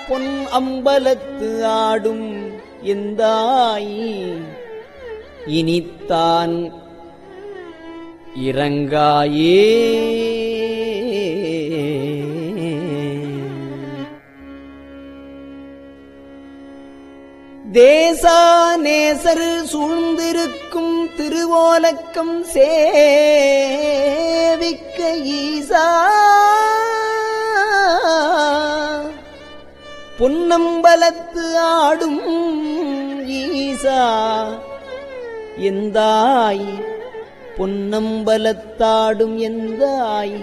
பொன் அம்பலத்து ஆடும் எந்தாய் இனித்தான் இரங்காயே. தேசா நேசர் சூழ்ந்திருக்கும் திருவோலக்கம் சேவிக்க ஈசா பொன்னம்பலத்து ஆடும் ஈசா எந்தாய் பொன்னம்பலத்தாடும் எந்தாய்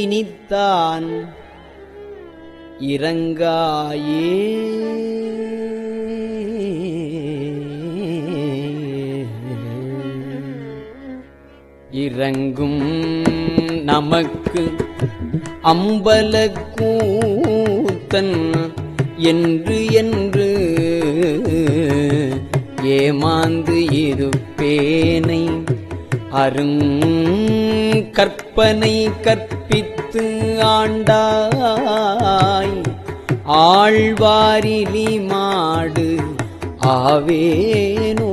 இனித்தான் இரங்காயே. இறங்கும் நமக்கு அம்பலக்கூத்தன் என்று என்று ஏமாந்து இருப்பேனை அருங்கற்பனை கற்பித்து ஆண்டாய் ஆழ்வாரிலி மாடு ஆவேனோ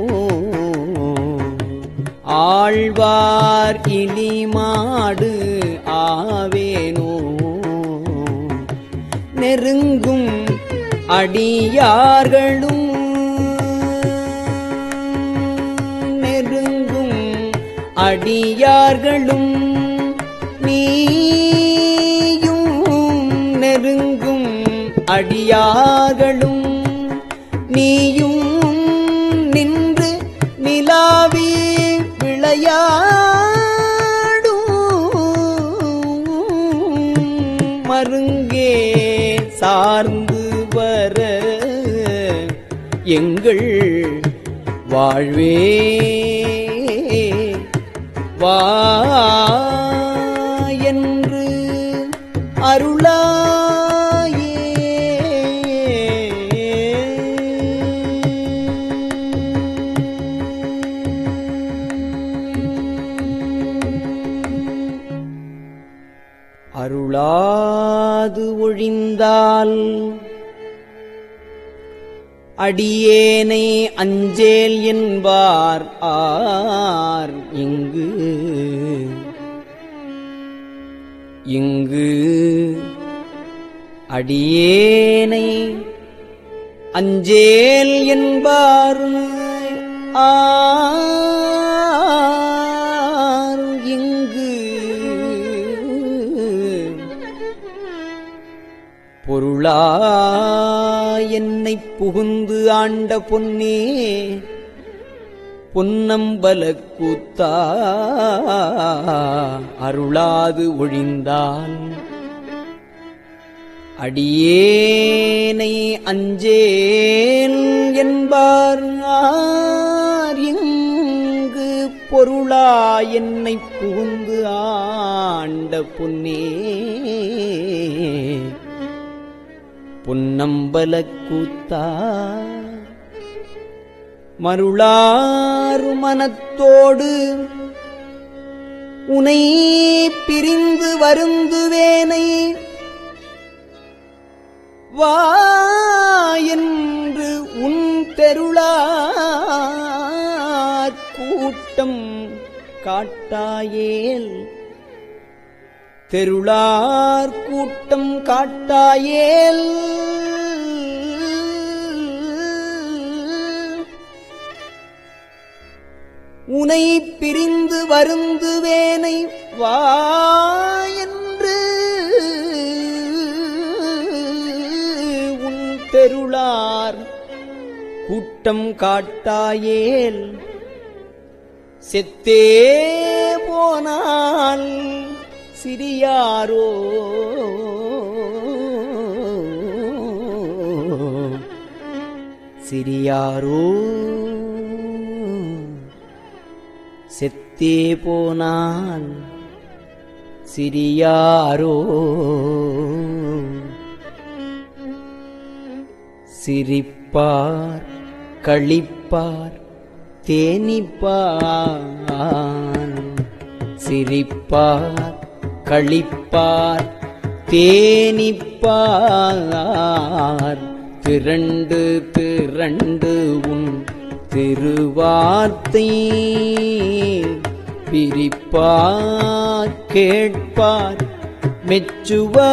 ஆழ்வார் இலி மாடு ஆவேனோ. நெருங்கும் அடியார்களும் நெருங்கும் அடியார்களும் நீயும் நெருங்கும் அடியார்களும் நீயும் நின்று நிலாவி விளையாடும் மருங்கே சார்ந்து வர எங்கள் வாழ்வே வா என்று அருளாயே. அருளாது ஒழிந்தால் அடியேனை அஞ்சேல் என்பார் ஆர் இங்கு இங்கு அடியேனை அஞ்சேல் என்பார் ஆர் இங்கு பொருளா என்னை புகுந்து ஆண்ட பொன்னே பொன்னம்பல கூத்தா அருளாது ஒழிந்தால் அடியேனை அஞ்சேல் என்பார் ஆர் இங்கு பொருளா என்னை புகுந்து ஆண்ட பொன்னே பொன்னம்பல கூத்தா மருளாறு மனத்தோடு உனை பிரிந்து வருந்துவேனை வா என்று உன் தெருளார் கூட்டம் காட்டாயேல் தெருளார் கூட்டம் காட்டாயேல் உனை பிரிந்து வருந்துவேனை வா என்று உன் தெருளார் கூட்டம் காட்டாயேல் செத்தே போனால் சிறியாரோ சிறியாரோ செத்தே போனால் சிறியாரோ சிரிப்பார் களிப்பார் தேனிப்பார் சிரிப்பார் களிப்பார் தேனிப்பார் திரண்டு திரண்டு உன் திருவார்த்தை பிரிப்பார் கேட்பார் மெச்சுவார்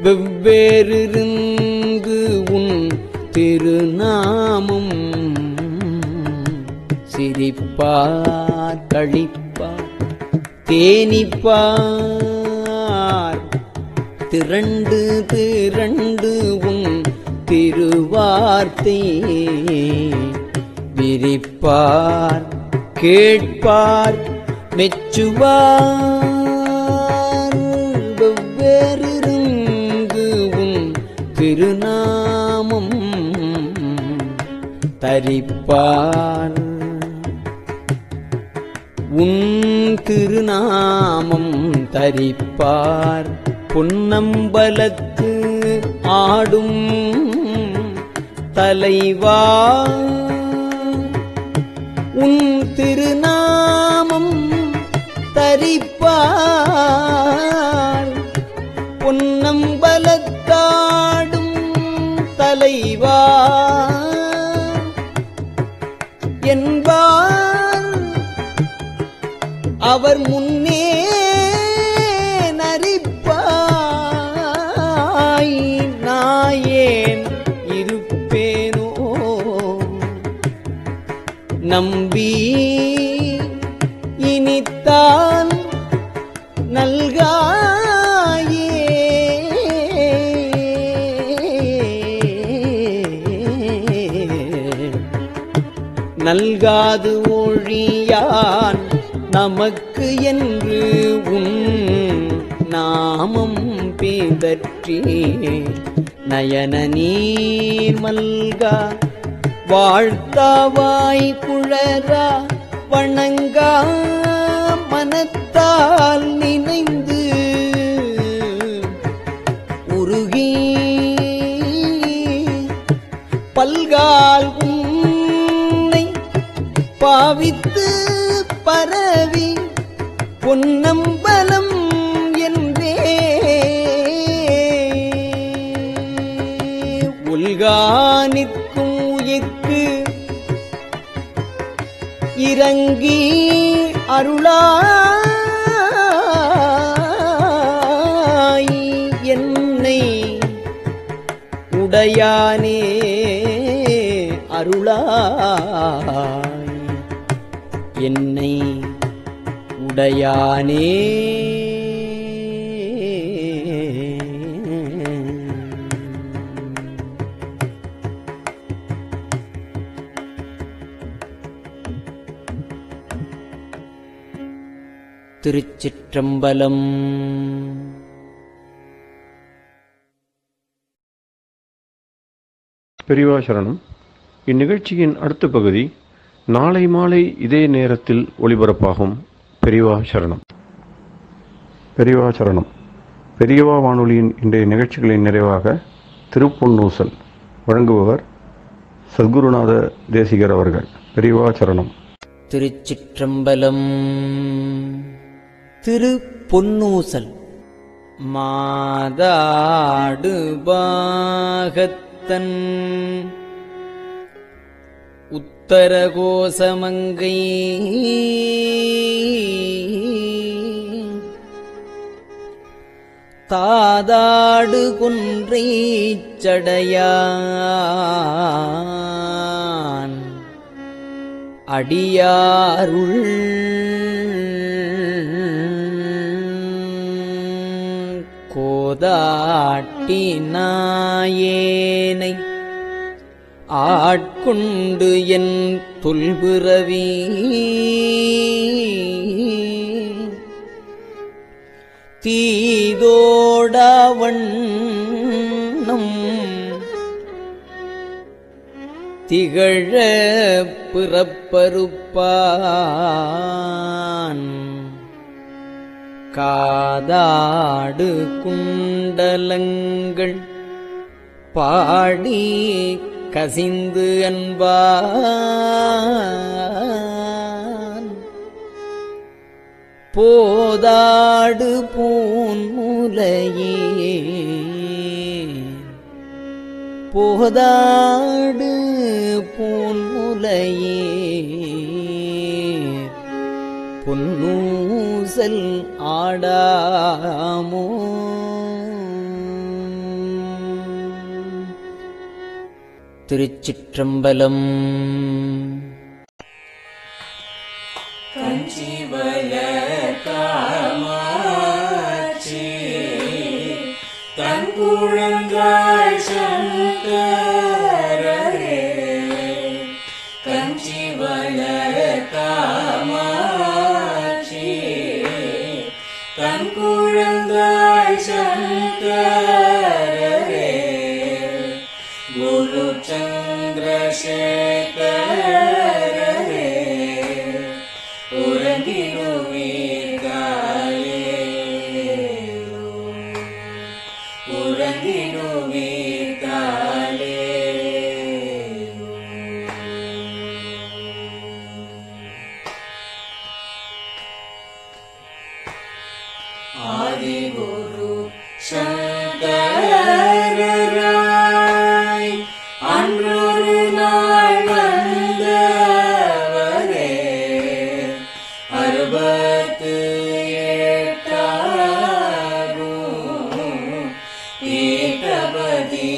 வெவ்வேறிருந்து உன் திருநாமம் சிரிப்பார் களிப்பார் தேனிப்பார் திரண்டு திரண்டு உன் திருவார்த்தை விரிப்பார் கேட்பார் மெச்சுவார் வெவ்வேறிருந்து உன் திருநாமம் தரிப்பார் உன் திருநாமம் தரிப்பார் பொன்னம்பலத்து ஆடும் தலைவா உன் திருநாமம் தரிப்பார் பொன்னம்பலத்தாடும் தலைவா என்பார் அவர் முன்னே நரிப்பாய் நாயேன் இருப்பேனோ நம்பி இனித்தான் நல்காயே நல்காது ஒழியான் நமக்கு என்று உன் நாமம் பிதற்றி நயன நீர் மல்கா வாழ்த்தாவாய் குழறா வணங்கா மனத்தால் நினைந்து உருகி பல்கால் உன்னை பாவித்து பரவி பொன்னம்பலம் என்றே உல்கானிற்கும் உயிர்க்கு இறங்கி அருளாய் என்னை உடையானே அருளாய் என்னை உடையானே திருச்சிற்றம்பலம். பெரியவா சரணம். இந்நிகழ்ச்சியின் அடுத்த பகுதி நாளை மாலை இதே நேரத்தில் ஒளிபரப்பாகும். பெரியவா சரணம். பெரியவா சரணம். பெரியவா வானொலியின் இன்றைய நிகழ்ச்சிகளின் நிறைவாக திருப்பொன்னூசல் வழங்குபவர் சத்குருநாத தேசிகர் அவர்கள். பெரியவா சரணம். திருச்சிற்றம்பலம். திருப்பொன்னூசல். மாதாடு பாகத்தன் உத்தரகோசமங்கை தாதாடு குன்றைச் சடையான் அடியாருள் கோதாட்டினாயேனை ஆட்கொண்டு என் தொல்பிறவி தீதோடவண்ணம் திகழ பிறப்பறுப்பான் காதாடு குண்டலங்கள் பாடி கசிந்து அன்பான் போதாடு பூன்முலையே போதாடு பூன்முலையே பொன்னூசல் ஆடாமோ திருச்சிற்றம்பலம். கஞ்சிவல காமாட்சி தன் குழந்தாள் சங்கரரே கஞ்சிவல காமாட்சி தன் குழந்தாள் சங்கரரே குரு சந்திரசேகரரே ஆதிகுரு சங்கரராய் அன்றொரு நாள் வந்தவரே அறுபத்து எட்டாகும் பீட்டபதி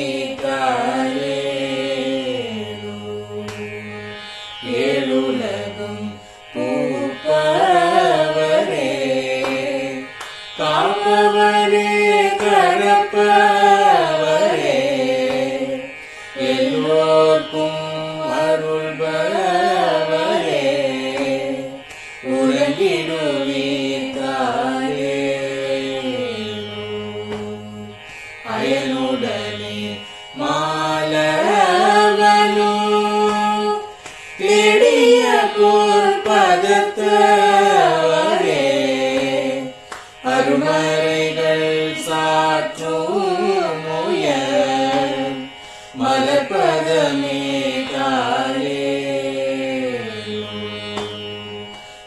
ஏழுலகும் பூப்பவரே காப்பவரே கடப்பவரே எல்லோர்க்கும் அருள்பவரே உறங்கிடுவீர்காலே அயனுடனே மாலவனோ தேடிய பொற்பதத்தவரே அருமறைகள் சாற்றும் முயல் மலர்பதமே காலே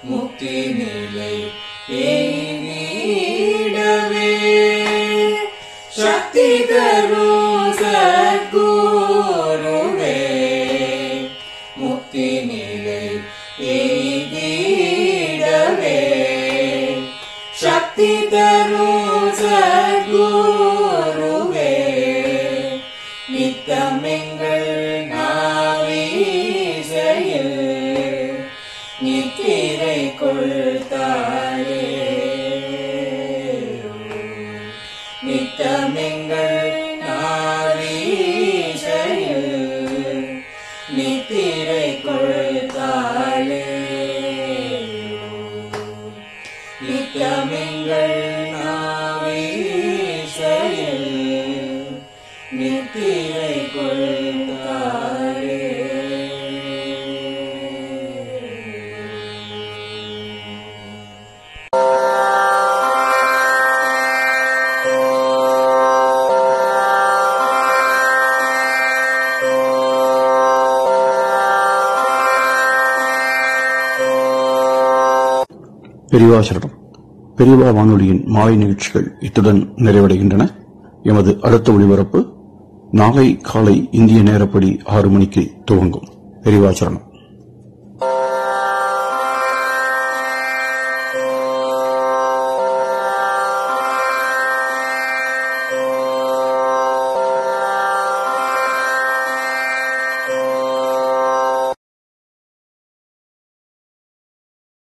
முக்தி நிலை எய்திடவே சக்தி தரும் சத்குருவே முக்தி நிலை எய்திடவே சக்தி தரும் சத்குருவே நித்தமெங்கள் நாவீசையில் நித்திரை கொள்தாயே நித்தமெங்கள் நாவீசையில் நித்திரை கொள்தாயே நித்தமெங்கள் நாவீசையில் நித்திரை கொள்தாயே. பெரியவாசரணம். பெரியவா வானொலியின் மாலை நிகழ்ச்சிகள் இத்துடன் நிறைவடைகின்றன. எமது அடுத்த ஒளிபரப்பு நாளை காலை இந்திய நேரப்படி 6 மணிக்கு துவங்கும். பெரியவாசரணம்.